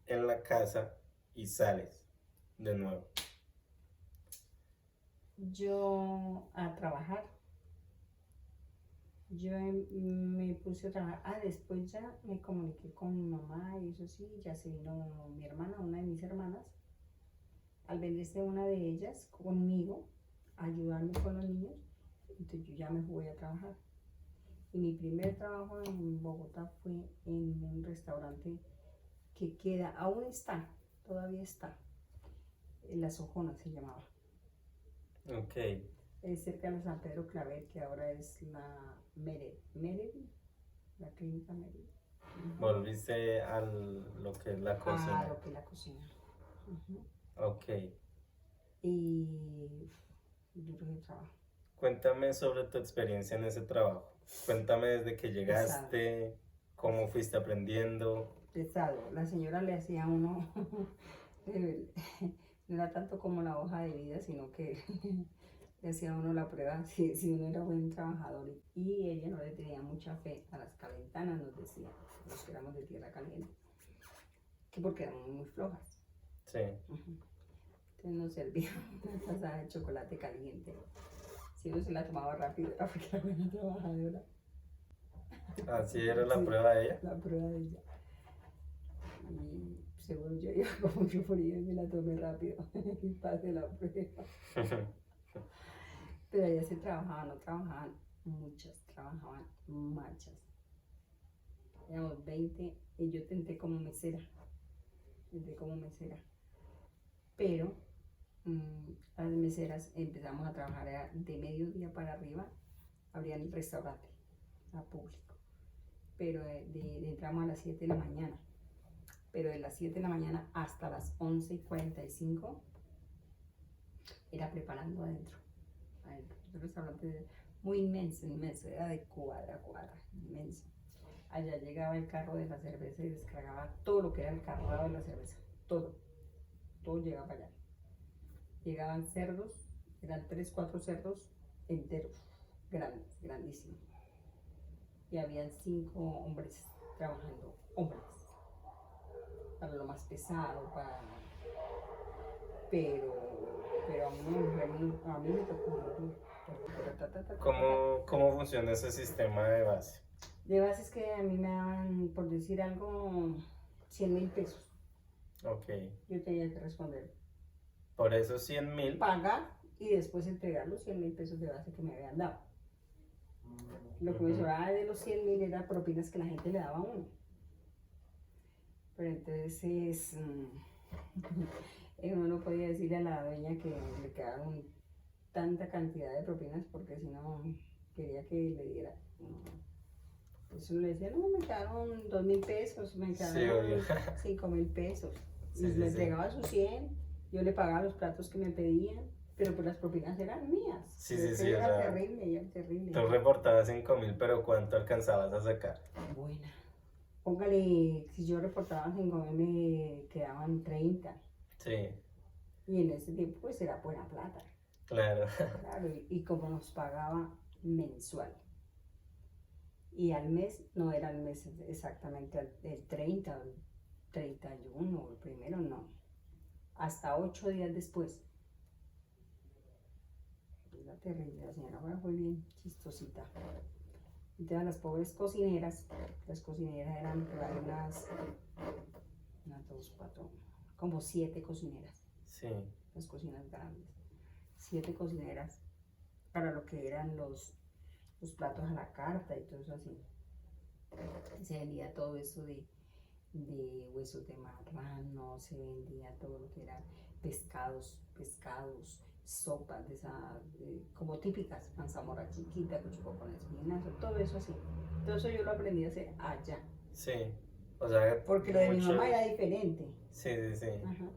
en la casa y sales de nuevo? Yo a trabajar. Me puse a trabajar. Después ya me comuniqué con mi mamá y eso sí, ya se vino mi hermana, una de mis hermanas. Al venirse una de ellas conmigo, a ayudarme con los niños, entonces yo ya me fui a trabajar. Y mi primer trabajo en Bogotá fue en un restaurante que queda, aún está, todavía está, en La Sojona se llamaba. Ok. Es cerca de la San Pedro Claver, que ahora es la Meredith, la clínica Meredith. Volviste a lo que es la cocina. A lo que es la cocina. Ok. Y duro el trabajo. Cuéntame sobre tu experiencia en ese trabajo. Cuéntame desde que llegaste, cómo fuiste aprendiendo. Pesado. La señora le hacía a uno, no era tanto como la hoja de vida, sino que le hacía uno la prueba si uno era buen trabajador. Y ella no le tenía mucha fe a las calentanas, nos decía, los que éramos de tierra caliente, que porque éramos muy flojas. Sí. Ujú. Entonces nos servía una taza de chocolate caliente. Si uno se la tomaba rápido era porque era buena trabajadora. Así era la Sí, prueba de ella. la prueba de ella. Y seguro yo iba con mucho frío y me la tomé rápido y pasé la prueba. Pero allá se trabajaban, no trabajaban muchas, trabajaban machas. Éramos 20 y yo tenté como mesera. Pero las meseras empezamos a trabajar de mediodía para arriba, abrían el restaurante a público. Pero entramos a las 7 de la mañana. Pero de las 7 de la mañana hasta las 11:45 era preparando adentro. El restaurante era muy inmenso, era de cuadra a cuadra, inmenso. Allá llegaba el carro de la cerveza y descargaba todo lo que era el carrado de la cerveza, todo llegaba para allá. Llegaban cerdos, eran 3, 4 cerdos enteros, grandes, grandísimos. Y habían 5 hombres trabajando, para lo más pesado, pero a mí me tocó muy duro. ¿Cómo funciona ese sistema de base? De base es que a mí me daban, por decir algo, 100.000 pesos. Ok. Yo tenía que responder, Por esos 100.000. pagar y después entregar los 100.000 pesos de base que me habían dado. Lo que me sobraba de los 100.000 era propinas que la gente le daba a uno. Pero entonces uno no podía decirle a la dueña que le quedaron tanta cantidad de propinas porque si no quería que le diera. Entonces uno le decía, no, me quedaron 2.000 pesos, me quedaron 5.000 pesos. Sí, Y sí, le sí. entregaba sus 100, yo le pagaba los platos que me pedían, pero pues las propinas eran mías. Sí, Pero sí, era o sea, terrible. Tú reportabas 5.000, pero ¿cuánto alcanzabas a sacar? Buena. Póngale, si yo reportaba 5.000 me quedaban 30. Sí, Y en ese tiempo pues era buena plata. claro. Claro, y como nos pagaba mensual. Y al mes, no era el mes exactamente el 30 o el 31 o el primero, no. Hasta 8 días después. Era terrible, la señora ahora fue bien chistosita. Entonces las pobres cocineras, eran por ahí unas 2, 4, como 7 cocineras, Sí, las cocinas grandes. 7 cocineras para lo que eran los platos a la carta y todo eso así. Se vendía todo eso de huesos de marrano, se vendía todo lo que era pescados, sopas de esa, como típicas, mazamorra chiquita, cuchuco con espinazo, todo eso así. Todo eso yo lo aprendí a hacer allá. sí. O sea, Porque lo de mi mamá era diferente. Sí. Ajá.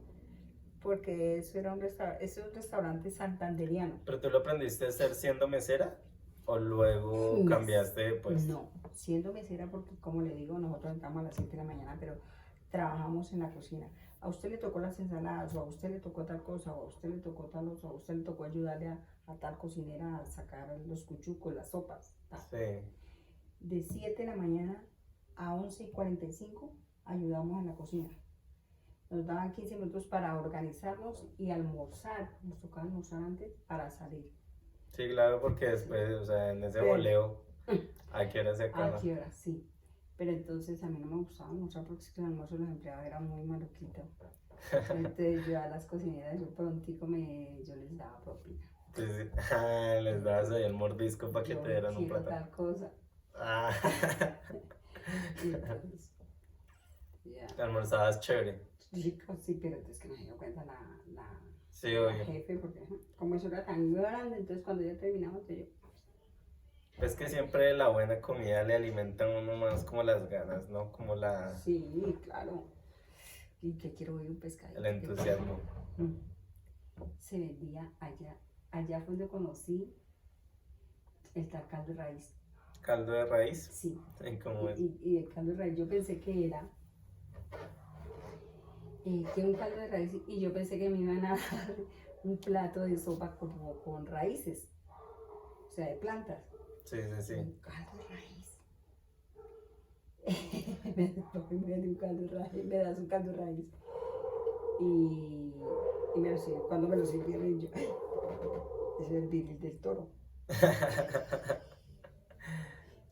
Porque eso era un restaurante santanderiano. ¿Pero tú lo aprendiste a hacer siendo mesera? ¿O luego cambiaste pues? No, siendo mesera porque como le digo, nosotros entramos a las 7 de la mañana, pero trabajamos en la cocina. A usted le tocó las ensaladas, o a usted le tocó tal cosa, o a usted le tocó tal otra, o a usted le tocó ayudarle a tal cocinera a sacar los cuchucos, las sopas. Tal. Sí. De 7 de la mañana a 11:45 ayudamos en la cocina. Nos daban 15 minutos para organizarnos y almorzar. Nos tocaba almorzar antes para salir. Sí, claro, porque después, o sea, en ese voleo, ¿a qué hora se acaba? ¿A qué hora? Sí. Pero entonces a mí no me gustaba almorzar porque es que el almuerzo de los empleados era muy maluquito. Entonces yo a las cocineras, yo prontico yo les daba propina. Entonces, les dabas ahí el mordisco para que te dieran un plato. Tal cosa. Ah. Y entonces, ya. Almorzabas chévere. Rico, sí, pero entonces que no se dio cuenta la obvio. jefe, porque como eso era tan grande, entonces cuando ya terminamos, yo... Es que siempre la buena comida le alimenta a uno más como las ganas, ¿no? Como la... Sí, claro. Y que quiero ver un pescadito. El entusiasmo. Se vendía allá. Allá fue donde conocí el caldo de raíz. ¿Caldo de raíz? Sí. ¿Cómo es? Y el caldo de raíz yo pensé que era que un caldo de raíz y yo pensé que me iban a dar un plato de sopa como con raíces, o sea, de plantas. Sí, sí, sí. Un caldo de raíz. Me da un caldo de raíz, me das un caldo de raíz. Y me lo sirve, cuando me lo sirvieron yo, es el viril del toro.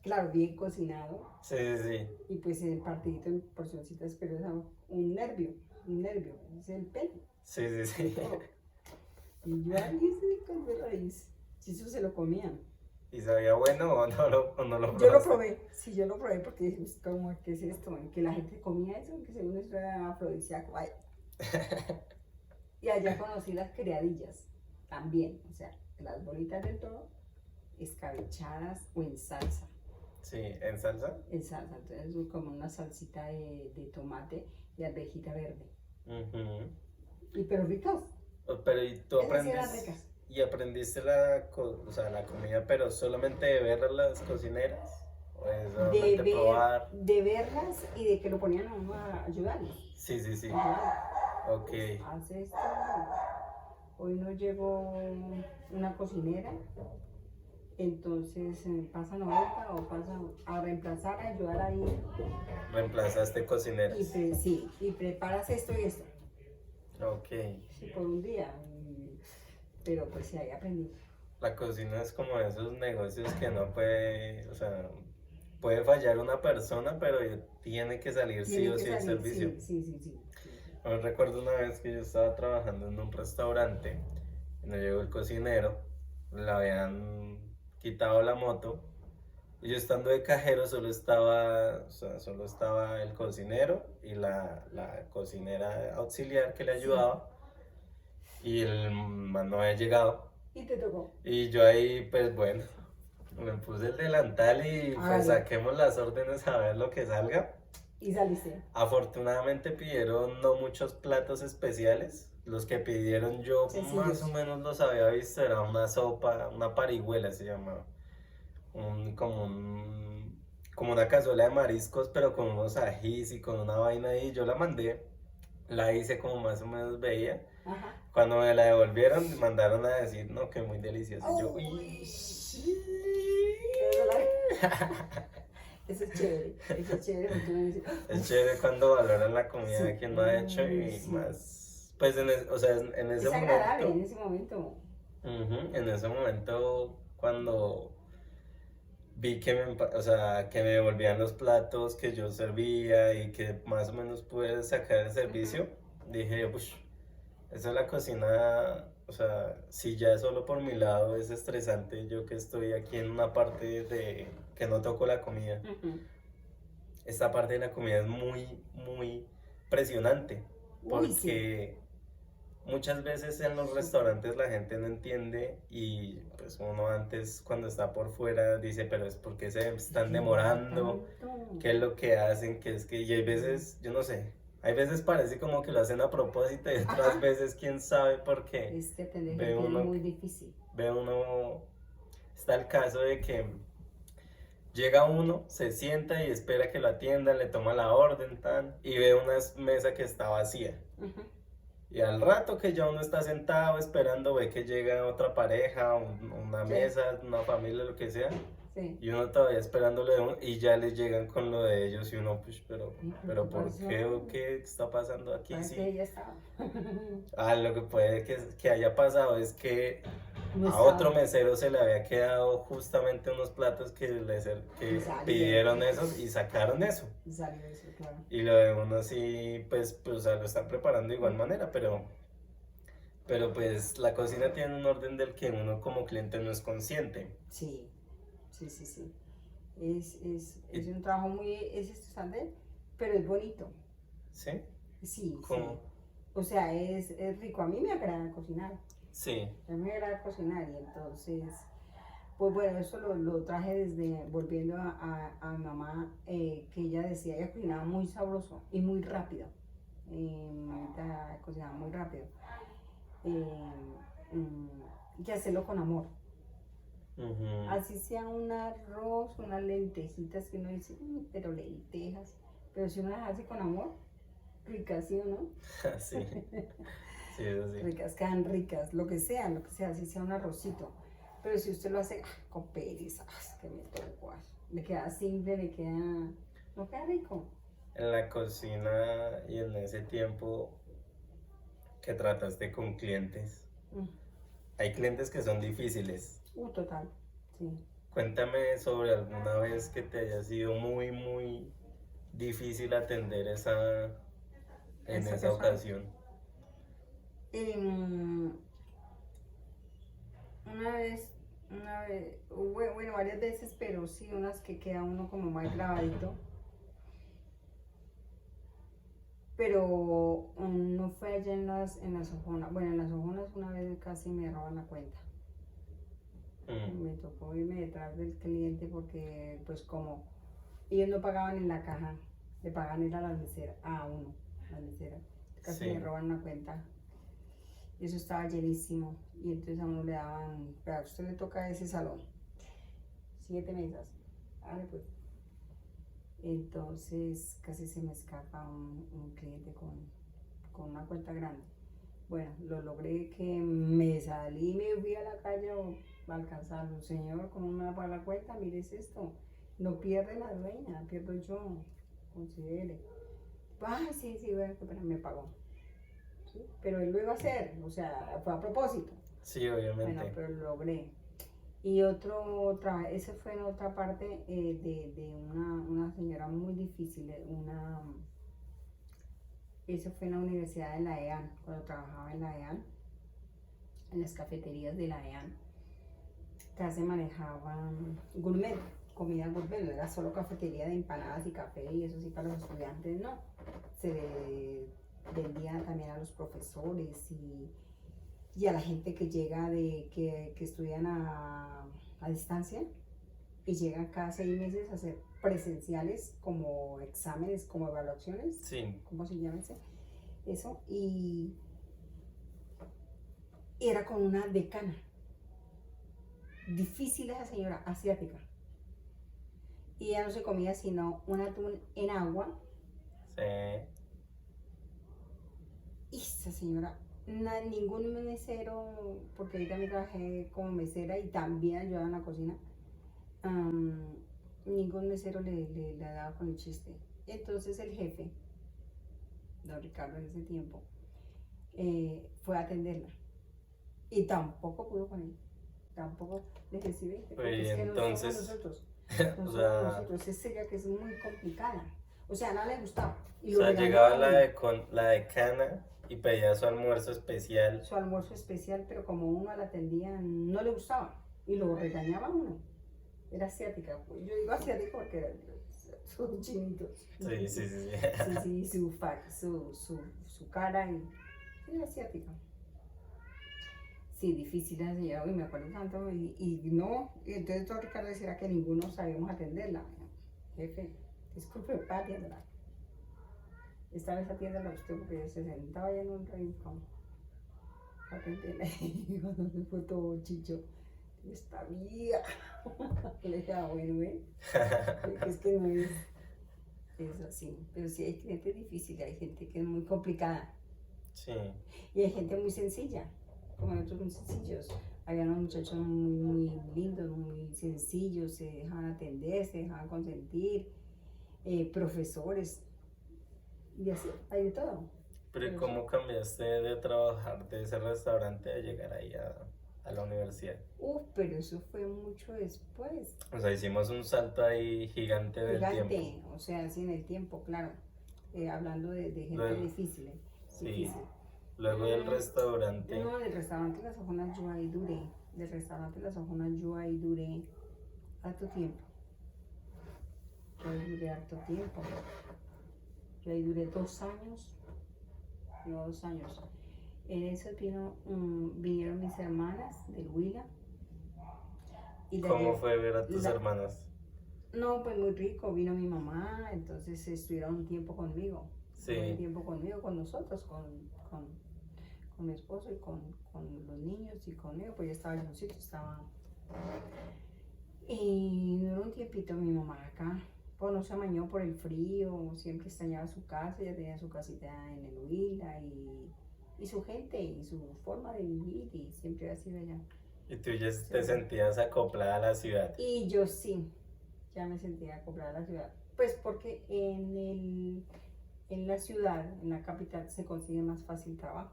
Claro, bien cocinado. Sí, sí, sí. Y pues el partidito en porcioncitas, pero es un nervio, es el pelo. Sí, sí, El sí. toro. Y yo, ay, ese es caldo de raíz. Si eso se lo comían. ¿Y sabía bueno o no lo Yo lo probaste? probé, sí, yo lo probé porque es como, ¿qué es esto? Que la gente comía eso, que según eso era afrodisíaco. Ay. Y allá conocí las criadillas también, o sea, las bolitas del toro escabechadas o en salsa. Sí, ¿en salsa? En salsa, entonces como una salsita de tomate y alvejita verde. Ujú. Y pero ricas, Pero ¿y tú esas sí eran aprendes ricas. y aprendiste o sea, la comida, pero solamente de ver a las cocineras? ¿O de solamente probar? De verlas y de que lo ponían a uno a ayudarles. Sí, sí, sí. Ayudarles. Ok. Hace esto, hoy no llegó una cocinera, entonces pasa ahorita o pasa a reemplazar, a ayudar ahí. Reemplazaste cocineras. Sí, y preparas esto y esto. Ok. Sí, por un día. Pero pues sí, ahí aprendí. La cocina es como esos negocios que no puede, o sea, puede fallar una persona, pero tiene que salir sí Tiene o que sí el salir, servicio. sí. Yo recuerdo una vez que yo estaba trabajando en un restaurante y nos llegó el cocinero, le habían quitado la moto y yo estando de cajero solo estaba el cocinero y la cocinera auxiliar que le Sí. ayudaba y el man no había llegado. Y te tocó. Y yo ahí, pues bueno, me puse el delantal y pues Hágale. saquemos las órdenes a ver lo que salga. Y saliste. Afortunadamente pidieron no muchos platos especiales. Los que pidieron yo Sencillos. más o menos los había visto. Era una sopa, una parihuela se llamaba. Como una cazuela de mariscos, pero con unos ajís y con una vaina ahí. Yo la mandé, la hice como más o menos veía. Ajá. Cuando me la devolvieron, me mandaron a decir, no, que muy delicioso. Y yo, Uy. uy. Eso es chévere. Eso es chévere porque uno dice, Es chévere cuando valoran la comida sí. que uno ha hecho y Sí. más, pues o sea, en Es ese agradable en momento, ese momento. en ese momento cuando vi que o sea, que me devolvían los platos que yo servía y que más o menos pude sacar el servicio, dije, uff, eso es la cocina, o sea, si ya solo por mi lado es estresante, yo que estoy aquí en una parte de que no toco la comida. Esta parte de la comida es muy, muy presionante Uy, sí. porque muchas veces en los restaurantes la gente no entiende y pues uno antes cuando está por fuera dice, pero es porque se están demorando, Tanto. qué es lo que hacen, que es que, y hay veces, yo no sé, hay veces parece como que lo hacen a propósito y otras Ajá. veces quién sabe por qué. Es que atender Ve gente es uno, muy difícil. está el caso de que llega uno, se sienta y espera que lo atiendan, le toma la orden, tan, y ve una mesa que está vacía. Y al rato que ya uno está sentado esperando, ve que llega otra pareja, una Sí. mesa, una familia, lo que sea, Sí. y uno todavía esperándolo de uno, y ya les llegan con lo de ellos, y uno, pues, pero ¿Qué ¿por pasó? qué o qué está pasando aquí? Parece Sí. que ella estaba. Lo que puede que haya pasado es que No a estaba. otro mesero se le había quedado justamente unos platos que Y salió. pidieron esos y sacaron eso. Y salió eso, claro. Y lo de uno sí, pues o sea, lo están preparando de igual manera, pero pues la cocina tiene un orden del que uno como cliente no es consciente. Sí. Es un trabajo es estresante, pero es bonito. ¿Sí? Sí. ¿Cómo? O sea, es rico. A mí me agrada cocinar. Sí. A mí me agrada cocinar y entonces, pues bueno, eso lo traje volviendo a mi mamá, que ella decía, ella cocinaba muy sabroso y muy rápido. Mamita cocinaba muy rápido. Y hacerlo con amor. Así sea un arroz, unas lentejitas que uno dice, pero lentejas. Pero si uno las hace con amor, ricas, ¿sí o no? Sí. Sí, eso sí. Ricas, quedan ricas, lo que sea, así sea un arrocito. Pero si usted lo hace con pereza, es que me tocó, le queda simple, no queda rico. En la cocina y en ese tiempo que trataste con clientes, Mm, hay clientes que son difíciles. total, sí. Cuéntame sobre alguna vez que te haya sido muy, muy difícil atender en Esa esa persona. ocasión. Em, una vez, bueno, varias veces, pero sí, unas que queda uno como más grabadito. Pero no fue allá en las Ojonas. Bueno, en las Ojonas una vez casi me roban la cuenta. Mm, Me tocó irme detrás del cliente porque, pues, como ellos no pagaban en la caja, le pagaban ir a las meseras, a uno, las meseras. Casi me sí, roban una cuenta. Eso estaba llenísimo. Y entonces a uno le daban, pero a usted le toca ese salón, 7 mesas. Vale, pues. Entonces casi se me escapa un cliente con una cuenta grande. Bueno, lo logré que me salí y me fui a la calle a alcanzarlo. Señor, ¿cómo me va a pagar la cuenta? Mire es esto. No pierde la dueña, pierdo yo. Considere. Ay, sí, sí, bueno, pero me pagó. ¿Sí? Pero él lo iba a hacer, o sea, fue a propósito. sí, Bueno, obviamente. pero lo logré. Y ese fue en otra parte de una señora muy difícil, eso fue en la Universidad de la EAN, cuando trabajaba en la EAN, en las cafeterías de la EAN, casi manejaban gourmet, comida gourmet, no era solo cafetería de empanadas y café y eso sí para los estudiantes, no. Se vendía también a los profesores y a la gente que llega que estudian a distancia y llegan cada 6 meses a hacer presenciales como exámenes, como evaluaciones, Sí, ¿cómo se llama eso? Y era con una decana, difícil esa señora, asiática. Y ella no se comía sino un atún en agua. sí. Y esa señora, ningún mesero, porque yo también trabajé como mesera y también ayudaba en la cocina, ningún mesero le daba con el chiste. Entonces el jefe, don Ricardo en ese tiempo, fue a atenderla y tampoco pudo con él. Tampoco le recibe, porque Y es que no somos entonces, nosotros, no o somos sea, nosotros, es ella que es muy complicada. O sea, no le gustaba y o lo sea, regañaba llegaba a uno. la decana y pedía su almuerzo especial. Su almuerzo especial, pero como uno la atendía, no le gustaba y lo regañaba a uno. Era asiática, pues yo digo asiática porque son chinitos. Sí, sí, sí, Sí, sí. sí, su cara y era asiática. Sí, difícil la señora, uy, me acuerdo tanto y no, y entonces todo Ricardo decía que ninguno sabíamos atenderla. Jefe, disculpe, atiéndela. Esta vez atiéndela usted porque se sentaba ya en un rincón. Atenderla y cuando se fue todo chicho, está vieja. Le dije, bueno, es que no es así. Pero sí hay clientes difíciles, hay gente que es muy complicada Sí, y hay gente muy sencilla, como nosotros muy sencillos. Había unos muchachos muy lindos, muy sencillos, se dejaban atender, se dejaban consentir, profesores, y así, hay de todo. pero ¿y Pero sí. cómo cambiaste de trabajar de ese restaurante a llegar ahí a la universidad? Pero eso fue mucho después. O sea, hicimos un salto ahí gigante del tiempo. Gigante, o sea, así en el tiempo, claro. Hablando de gente Luego, difícil, sí, difícil. luego del restaurante, No, del restaurante Las Ojonas yo ahí duré. Del restaurante Las Ojonas yo ahí duré harto tiempo. Yo ahí duré harto tiempo. Yo ahí duré 2 años. No, 2 años. En eso vinieron mis hermanas del Huila. Y ¿cómo fue ver a tus la, hermanas? no, pues muy rico. Vino mi mamá, entonces estuvieron un tiempo conmigo. Estuvieron un Sí, tiempo conmigo, con nosotros, con mi esposo y con los niños y conmigo, pues ya estaba en un sitio, estaba. Y duró un tiempito mi mamá acá, pues no se amañó por el frío, siempre extrañaba su casa, ella tenía su casita en el Huila y su gente y su forma de vivir y siempre ha sido allá. Y tú ya Sí. te sentías acoplada a la ciudad. Y yo sí, ya me sentía acoplada a la ciudad. Pues porque en la ciudad, en la capital, se consigue más fácil trabajo.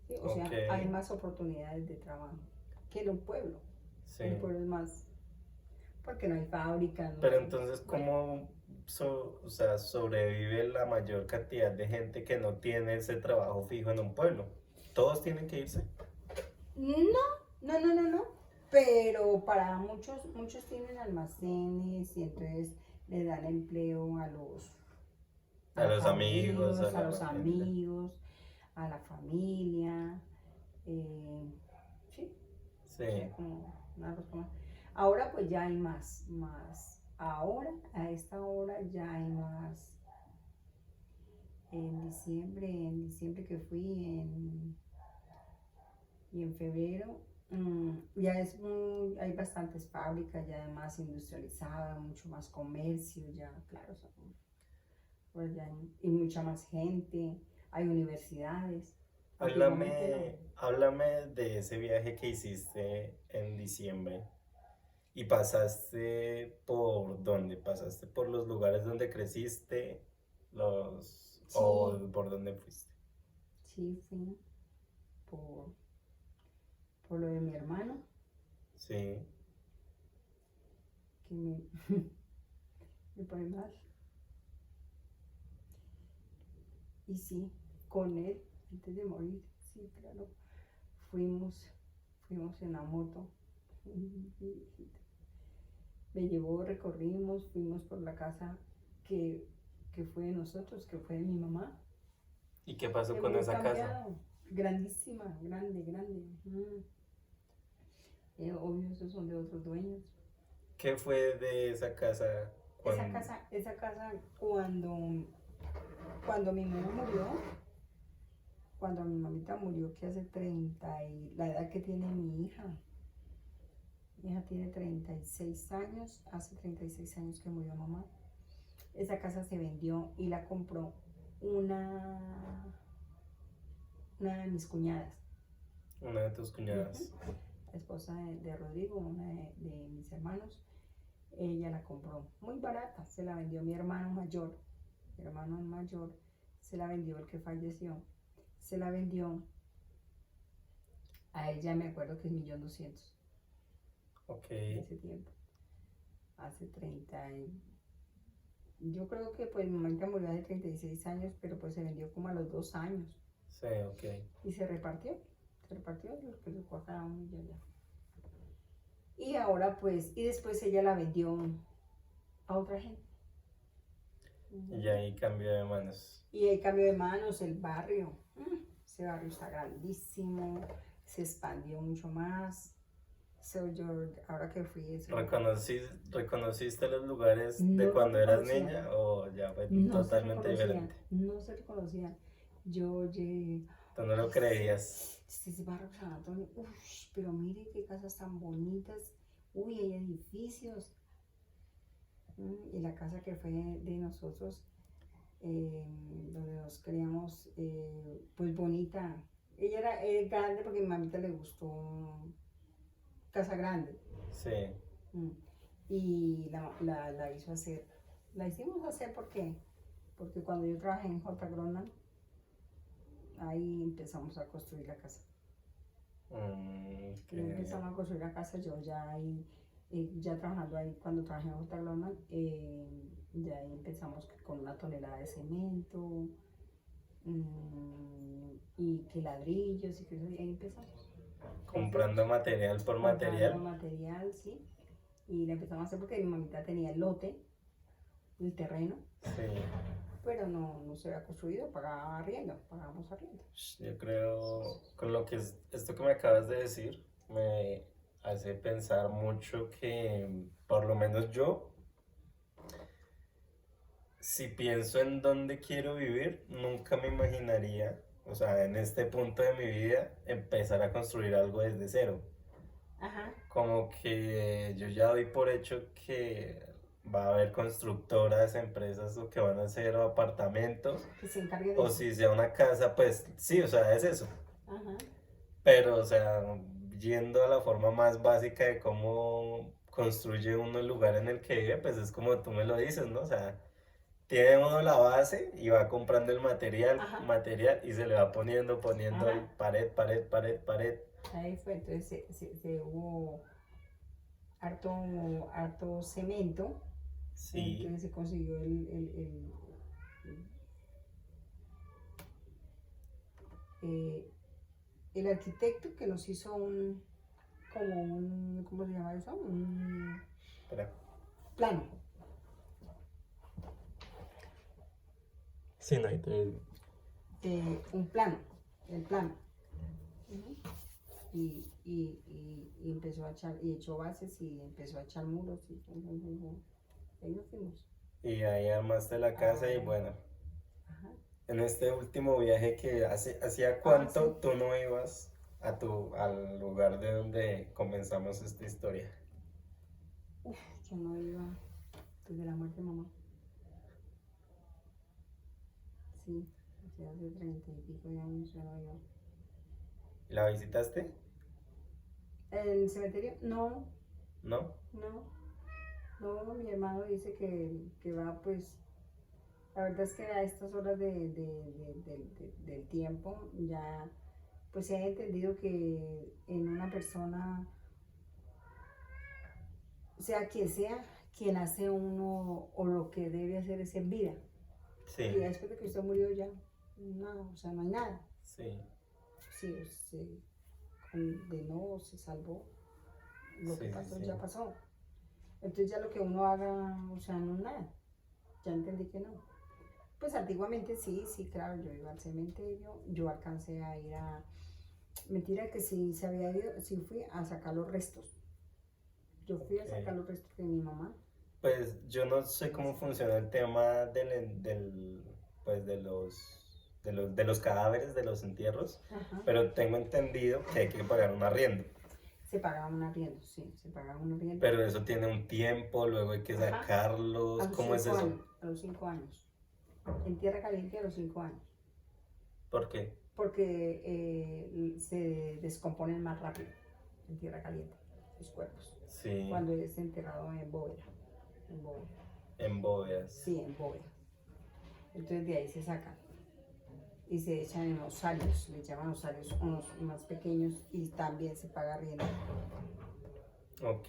¿Sí? O sea, Ok, hay más oportunidades de trabajo que en un pueblo. sí. En un pueblo es más, porque no hay fábricas, no Pero hay, entonces, bueno. ¿cómo o sea, sobrevive la mayor cantidad de gente que no tiene ese trabajo fijo en un pueblo? Todos tienen que irse. No. Pero para muchos tienen almacenes y entonces le dan empleo a A los los amigos, a abuelos, a la los familia. amigos, a la familia. eh, sí, Sí, o sea, como una cosa más. Ahora pues ya hay más. Ahora, a esta hora ya hay más. En diciembre que fui, y en febrero, ya hay bastantes fábricas, ya más industrializadas, mucho más comercio, ya, claro, pues ya y mucha más gente, hay universidades. Antiguamente no. háblame de ese viaje que hiciste en diciembre. ¿Y pasaste por dónde? ¿Pasaste por los lugares donde creciste? ¿O Sí, por dónde fuiste? sí, fui por, por lo de mi hermano, Sí, que me pone mal. Y sí, con él, antes de morir, sí, claro, fuimos, fuimos en la moto. Me llevó, recorrimos, fuimos por la casa que, que fue de nosotros, que fue de mi mamá, ¿y qué pasó que con muy esa casa? cambiado, grandísima, grande. Obvio, esos son de otros dueños. ¿Qué fue de esa casa cuando... Esa casa cuando mi mamá murió, cuando mi mamita murió, que hace 30 y la edad que tiene mi hija tiene 36 años, hace 36 años que murió mamá. Esa casa se vendió y la compró una, una de mis cuñadas. Una de tus cuñadas. La esposa de Rodrigo, una de mis hermanos. Ella la compró muy barata, se la vendió mi hermano mayor. Mi hermano mayor se la vendió, el que falleció. Se la vendió a ella, me acuerdo que es 1.200.000 Ok, en ese tiempo. Hace 30 yo creo que pues mi mamá murió hace 36 años, pero pues se vendió como a los 2 años. sí, ok. Y se repartió lo que le fue a cada uno y ya. Y ahora pues, y después ella la vendió a otra gente. Y ahí cambió de manos. Y hay cambio de manos, el barrio. Ese barrio está grandísimo, se expandió mucho más. Yo, ahora que fui, ¿Reconociste los lugares de no lo cuando eras reconocía. niña o ya fue No se totalmente reconocían, diferente? no se reconocían. Yo llegué, Tú no lo ay, creías. este barrio San Antonio, pero mire qué casas tan bonitas, hay edificios. Y la casa que fue de nosotros, donde nos criamos, pues bonita. Ella era grande porque a mi mamita le gustó casa grande. Sí, Y la hizo hacer. La hicimos hacer porque cuando yo trabajé en J. Gronan, ahí empezamos a construir la casa. qué Y genial. empezamos a construir la casa, yo ya ahí, ya trabajando ahí, cuando trabajé en J. Gronan, ya ahí empezamos con 1 tonelada de cemento, y que ladrillos, y que eso, y ahí empezamos. Comprando material por Comprando material. material, sí. Y la empezamos a hacer porque mi mamita tenía el lote, el terreno, Sí. pero no se había construido, pagábamos arriendo. Yo creo, con lo que es esto que me acabas de decir, me hace pensar mucho que, por lo menos yo, si pienso en dónde quiero vivir, nunca me imaginaría, o sea, en este punto de mi vida, empezar a construir algo desde cero. Ajá. Como que yo ya doy por hecho que va a haber constructoras, empresas o que van a hacer apartamentos, Que se encargue de o eso. si sea una casa, pues sí, o sea, es eso. Ajá. Pero, o sea, yendo a la forma más básica de cómo construye uno el lugar en el que vive, pues es como tú me lo dices, ¿no? O sea, tiene uno la base y va comprando el material, Ajá. material y se le va poniendo ahí Ajá. pared, pared, pared, pared. Ahí fue, entonces se hubo harto cemento, Sí, entonces se consiguió eh, el arquitecto que nos hizo ¿cómo se llama eso? Un espera. plano, Sí, no, ahí te- un plano, el plano. Ujú. Y empezó a echar, y echó bases y empezó a echar muros y ahí nos fuimos. Y ahí armaste la casa y Ah, bueno, ajá. en este último viaje que hacía Ah, sí. cuánto tú no ibas al lugar de donde comenzamos esta historia. Uf, yo no iba desde la muerte de mamá. Sí, o sea, hace 30 y pico de años yo no iba. ¿La visitaste? ¿El cementerio? No, ¿No? no, no, mi hermano dice que va, pues, la verdad es que a estas horas del tiempo ya, pues se ha entendido que en una persona, sea quien sea, quien hace uno o lo que debe hacer es en vida. Y Sí, después de que usted murió ya, nada, o sea, no hay nada. sí, Sí, se condenó, se salvó, lo que sí, sí, pasó sí. ya pasó. Entonces ya lo que uno haga, o sea, no es nada. Ya entendí que no. Pues antiguamente sí, sí, claro, yo iba al cementerio, yo alcancé a ir a... Mentira que sí se había ido, sí fui a sacar los restos. Yo fui a sacar Ok. los restos de mi mamá. Pues yo no sé cómo funciona el tema pues de los cadáveres, de los entierros, Ajá. pero tengo entendido que hay que pagar un arriendo. Se pagaba un arriendo, sí, se pagaba un arriendo. Pero eso tiene un tiempo, luego hay que Ajá. A sacarlos. los ¿Cómo es 5 eso? años, a los 5 años. En tierra caliente a los 5 años. ¿Por qué? Porque se descomponen más rápido en tierra caliente sus cuerpos. Sí, Cuando es enterrado en bóveda. En bóveda. en bóvedas. Sí, en bóveda. Entonces de ahí se sacan y se echan en osarios, le llaman osarios, unos más pequeños y también se paga arriendo. Ok,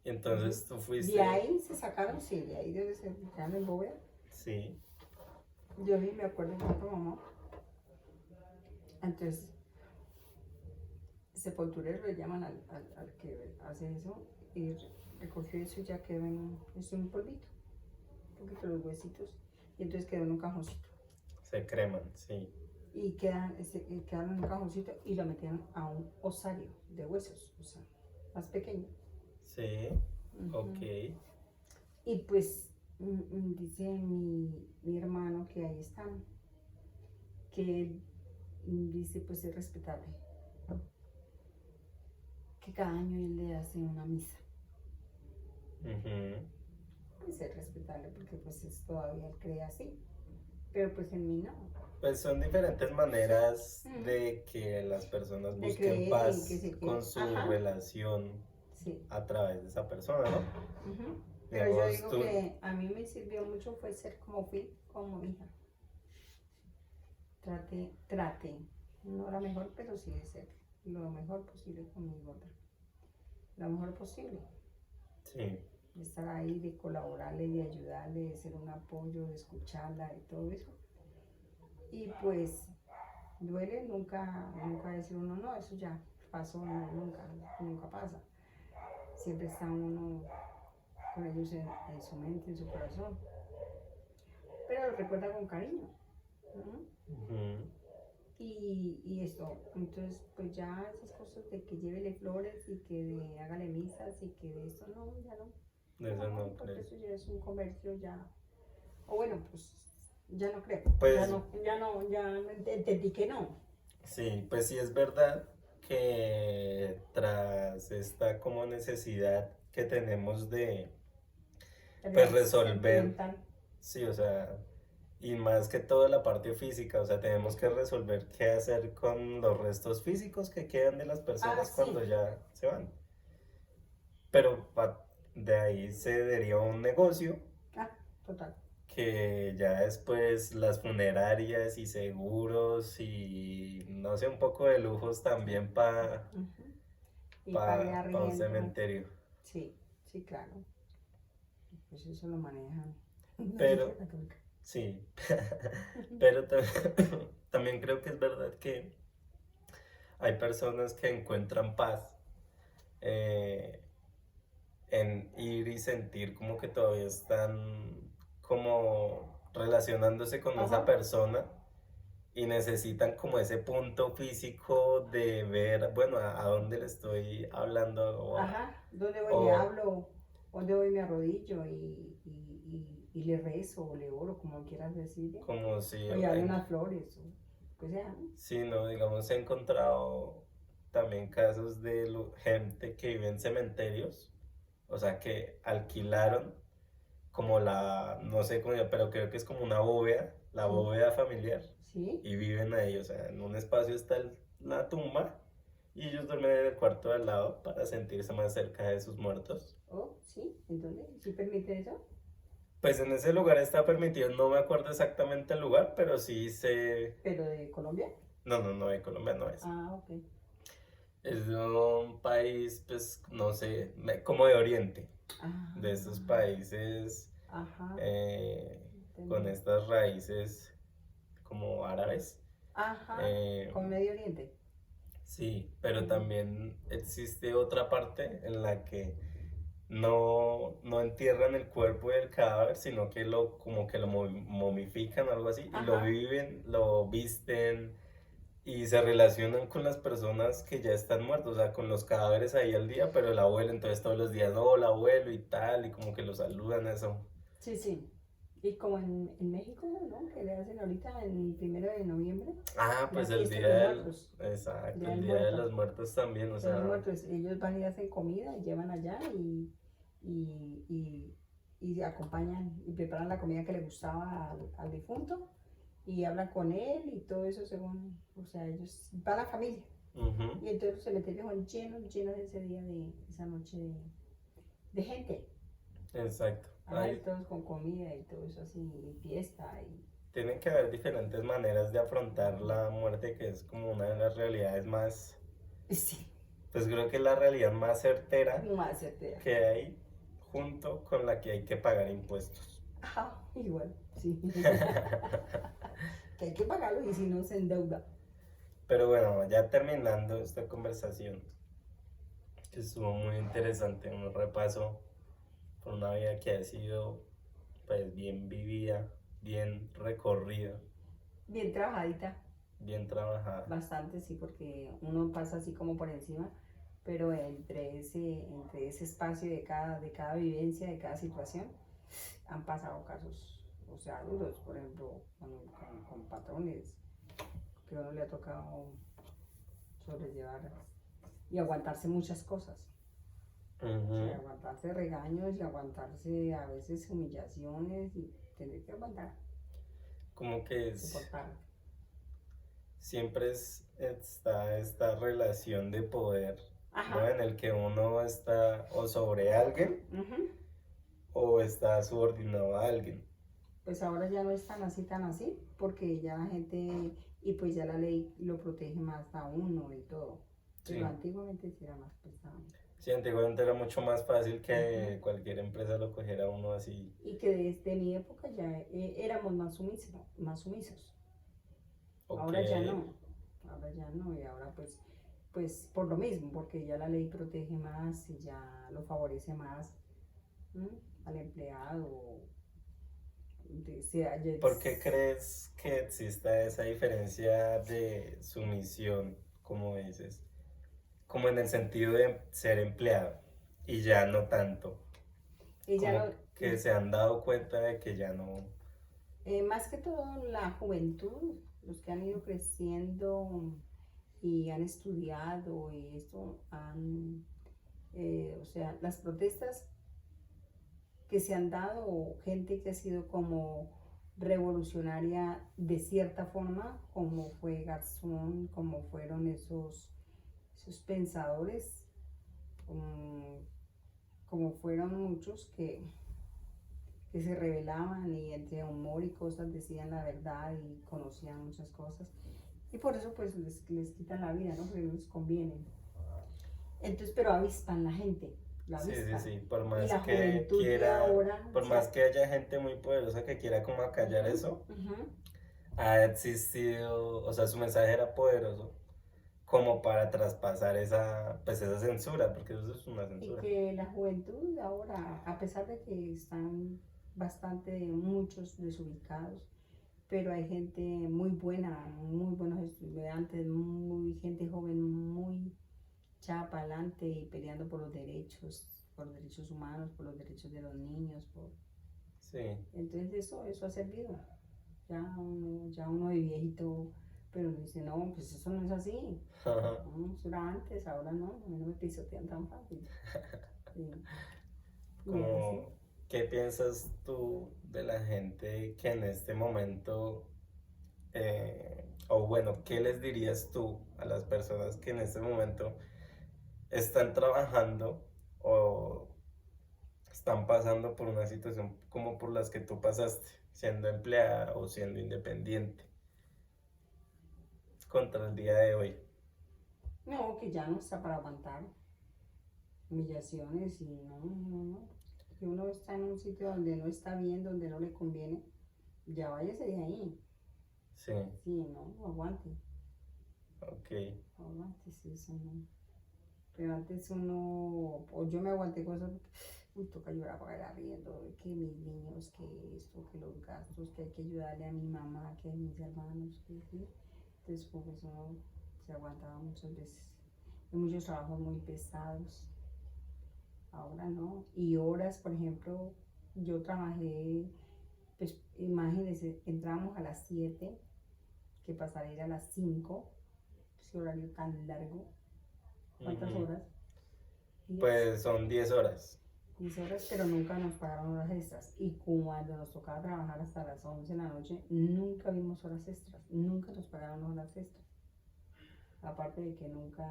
entonces tú De fuiste. ahí se sacaron, sí, de ahí debe ser, quedan en bóveda. Sí, Yo sí me acuerdo cuando mamá, entonces sepulturero le llaman al que hace eso y recogió eso y ya quedó es un polvito, un poquito los huesitos y entonces quedó en un cajoncito se creman, sí. y quedaron en un cajoncito y lo metieron a un osario de huesos, o sea, más pequeño. Sí, ok. Y pues dice mi hermano que ahí están, que él dice pues es respetable, que cada año él le hace una misa. Ujú. Pues es respetable porque pues es, todavía él cree así, pero pues en mí no, Pues son diferentes maneras Ujú. de que las personas De busquen creer y que paz se con quede, su ajá, relación sí. a través de esa persona, ¿no? Ujú. Pero yo Digamos, digo tú, que a mí me sirvió mucho fue ser como fui, como hija. Trate, no la mejor, pero sí de ser lo mejor posible con mi gorda. Lo mejor posible. sí, De estar ahí, de colaborarle, de ayudarle, de ser un apoyo, de escucharla y todo eso. Y pues duele nunca decir uno, no, eso ya pasó, no, nunca pasa. Siempre está uno con ellos en su mente, en su corazón. Pero lo recuerda con cariño. ¿No? ujú, Y esto, entonces pues ya esas cosas de que llévele flores y que hágale misas y que de esto no, ya no. de eso No, no porque creo. eso ya es un comercio ya. O bueno, pues ya no creo. Pues Ya entendí que no. sí, pues sí es verdad que tras esta como necesidad que tenemos pues realidad resolver, sentimental. sí, o sea, y más que todo la parte física, o sea, tenemos que resolver qué hacer con los restos físicos que quedan de las Ah, personas cuando sí. ya se van. Pero de ahí se deriva un negocio Ah, total. que ya después las funerarias y seguros y no sé, un poco de lujos también para Ujú. Y pague un arriendo. cementerio. Sí, sí, claro. Pues eso lo manejan la Iglesia Pero Católica. sí, pero también creo que es verdad que hay personas que encuentran paz eh, en ir y sentir como que todavía están como relacionándose con esa Ajá, persona y necesitan como ese punto físico de ver, bueno, a dónde le estoy hablando ajá. ¿Dónde voy? Le o hablo, ¿dónde voy? Me arrodillo y le rezo o le oro, como quieras decirle. como si, O llevarle unas flores, o lo que sea, ¿no? sí, no, digamos, he encontrado también casos de gente que vive en cementerios, o sea, que alquilaron como no sé cómo, pero creo que es como una bóveda, la Sí, bóveda familiar, sí. y viven ahí, o sea, en un espacio está la tumba y ellos duermen en el cuarto de al lado para sentirse más cerca de sus muertos. Oh, sí. Entonces, ¿sí permite eso? Pues en ese lugar está permitido, no me acuerdo exactamente el lugar, pero sí sé, Pero de Colombia. no, no, no, de Colombia no es. Ah, ok. Es de un país, pues, no sé, como de Oriente, de estos Ah, países ajá. eh, con Entendí. estas raíces como árabes. Ajá. Eh, Con Medio Oriente. sí, pero Mm. también existe otra parte en la que no entierran el cuerpo del cadáver, sino que como que lo momifican o algo así, y lo Ajá. viven, lo visten y se relacionan con las personas que ya están muertos, o sea, con los cadáveres ahí al día, pero el abuelo entonces todos los días, no, el abuelo y tal, y como que lo saludan, eso. Sí, sí. Y como en México, ¿no? Que le hacen ahorita el 1 de noviembre, Ah, la pues el fiesta de día los del, muertos, exacto, Día el del día de Muerto. los muertos también, o Día del sea, Muerto, ellos van y hacen comida y llevan allá y, y, y acompañan y preparan la comida que le gustaba al difunto y hablan con él y todo eso según, o sea, ellos, va la familia. ujú, Y entonces los cementerios son llenos, llenos ese día esa noche de gente. exacto. Ajá, y Ahí todos con comida y todo eso así, y fiesta y tienen que haber diferentes maneras de afrontar la muerte, que es como una de las realidades más, sí, pues creo que es la realidad más certera más certera. que hay, junto con la que hay que pagar impuestos. Ajá, igual, sí. Que hay que pagarlo y si no se endeuda. Pero bueno, ya terminando esta conversación, que estuvo muy interesante, un repaso por una vida que ha sido pues bien vivida, bien recorrida, Bien trabajadita, bien trabajada. bastante, sí, porque uno pasa así como por encima, pero entre ese espacio de cada vivencia, de cada situación, han pasado casos, o sea, duros, por ejemplo, con patrones que a uno le ha tocado sobrellevar y aguantarse muchas cosas. O sea, Ujú. aguantarse regaños y aguantarse a veces humillaciones y tener que aguantar, Como que soportar. siempre está esta relación de poder, ¿no? Ajá. En el que uno está o sobre alguien Ujú. o está subordinado a alguien. Pues ahora ya no es tan así, porque ya la gente, y pues ya la ley lo protege más a uno y todo. Pero Sí, antiguamente sí era más pesado. sí, antiguamente era mucho más fácil Ujú. que cualquier empresa lo cogiera a uno así. Y que desde mi época ya éramos más sumisos. Ok, Ahora ya no, y ahora pues por lo mismo, porque ya la ley protege más y ya lo favorece más, ¿m? Al empleado. ¿por qué crees que exista esa diferencia de sumisión, como dices? Como en el sentido de ser empleado y ya no tanto. Y ya Como no, que se han dado cuenta de que ya no. más que todo la juventud, los que han ido creciendo y han estudiado y esto o sea, las protestas que se han dado, o gente que ha sido como revolucionaria de cierta forma, como fue Garzón, como fueron esos pensadores, como fueron muchos que se rebelaban y entre humor y cosas decían la verdad y conocían muchas cosas. Y por eso pues les quitan la vida, ¿no? Porque no les conviene. Entonces, pero avispan la gente, la Sí, sí, avispan. sí, por Y más la que juventud de quiera, ahora, por o sea, más que haya gente muy poderosa que quiera como acallar eso, ujú. ha existido, o sea, su mensaje era poderoso como para traspasar esa, pues esa censura, porque eso es una Y censura. que la juventud de ahora, a pesar de que están bastante muchos desubicados, pero hay gente muy buena, muy buenos estudiantes, muy gente joven, muy echada para adelante y peleando por los derechos humanos, por los derechos de los niños, Sí, entonces eso ha servido. Ya uno de viejito, pero dice, no, pues eso no es así. No, eso era antes, ahora no, a mí no me pisotean tan fácil. Sí, y es así. como, ¿qué piensas tú de la gente que en este momento, o bueno, qué les dirías tú a las personas que en este momento están trabajando o están pasando por una situación como por las que tú pasaste, siendo empleada o siendo independiente, contra el día de hoy? No, que ya no está para aguantar humillaciones y no. Que uno está en un sitio donde no está bien, donde no le conviene, ya váyase de ahí. Sí, Sí, no aguante, ok. no aguante, sí, eso no. Pero antes uno, o yo me aguanté cosas, uy, toca llorar para el arriendo, que mis niños, que esto, que los gastos, que hay que ayudarle a mi mamá, que a mis hermanos, que sí. Entonces, por eso uno se aguantaba muchas veces. Hay muchos trabajos muy pesados, ahora no. Y horas, por ejemplo, yo trabajé, pues imagínense, entramos a las 7, que pasar a ir a las 5, ese horario tan largo. ¿Cuántas Ujú. horas? 10. Pues son 10 horas. 10 horas, pero nunca nos pagaron horas extras. Y cuando nos tocaba trabajar hasta las 11 de la noche, nunca vimos horas extras, nunca nos pagaron horas extras. Aparte de que nunca,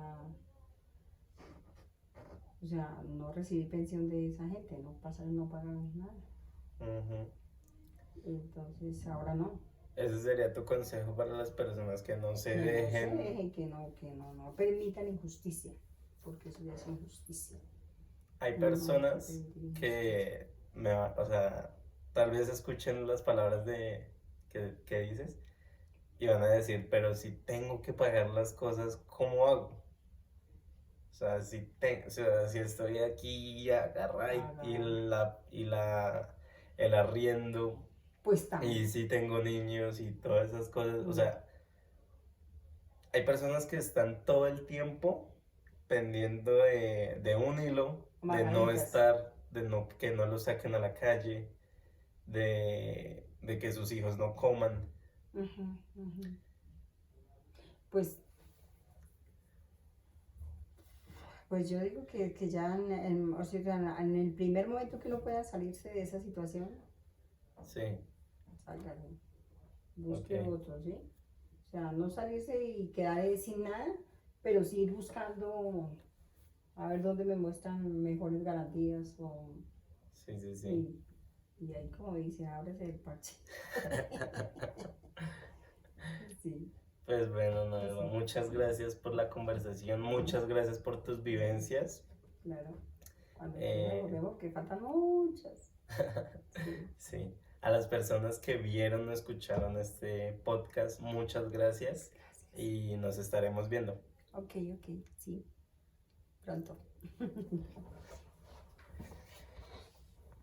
o sea, no recibí pensión de esa gente, no pagaron nada. Ujú. Entonces, ahora no. Ese sería tu consejo para las personas que no se Que no se dejen. dejen, no permitan injusticia, porque eso ya es injusticia. Hay No hay que personas permitir injusticia. que o sea, tal vez escuchen las palabras que dices y van a decir, pero si tengo que pagar las cosas, ¿cómo hago? O sea, o sea, si estoy aquí agarrada Agarrar. el arriendo Pues también. y si tengo niños y todas esas cosas, o Mm, sea, hay personas que están todo el tiempo pendiendo de un hilo, de no Margaritas. estar, que no lo saquen a la calle, de que sus hijos no coman. Ujú, ujú. Pues, pues yo digo que ya o sea, en el primer momento que uno pueda salirse de esa situación, Sí, sálgase, ok. busque otro, ¿sí? O sea, no salirse y quedar ahí sin nada, pero sí ir buscando a ver dónde me muestran mejores garantías Sí, sí, sí. y, y ahí como dicen, ábrese el parche. Sí, Pues bueno, Noema, así, muchas así es. gracias por la conversación, muchas gracias por tus vivencias. Claro, cuando quiera Eh, volvemos, que faltan muchas. Sí, sí, a las personas que vieron o escucharon este podcast, muchas gracias gracias. y nos estaremos viendo. Ok, sí, pronto.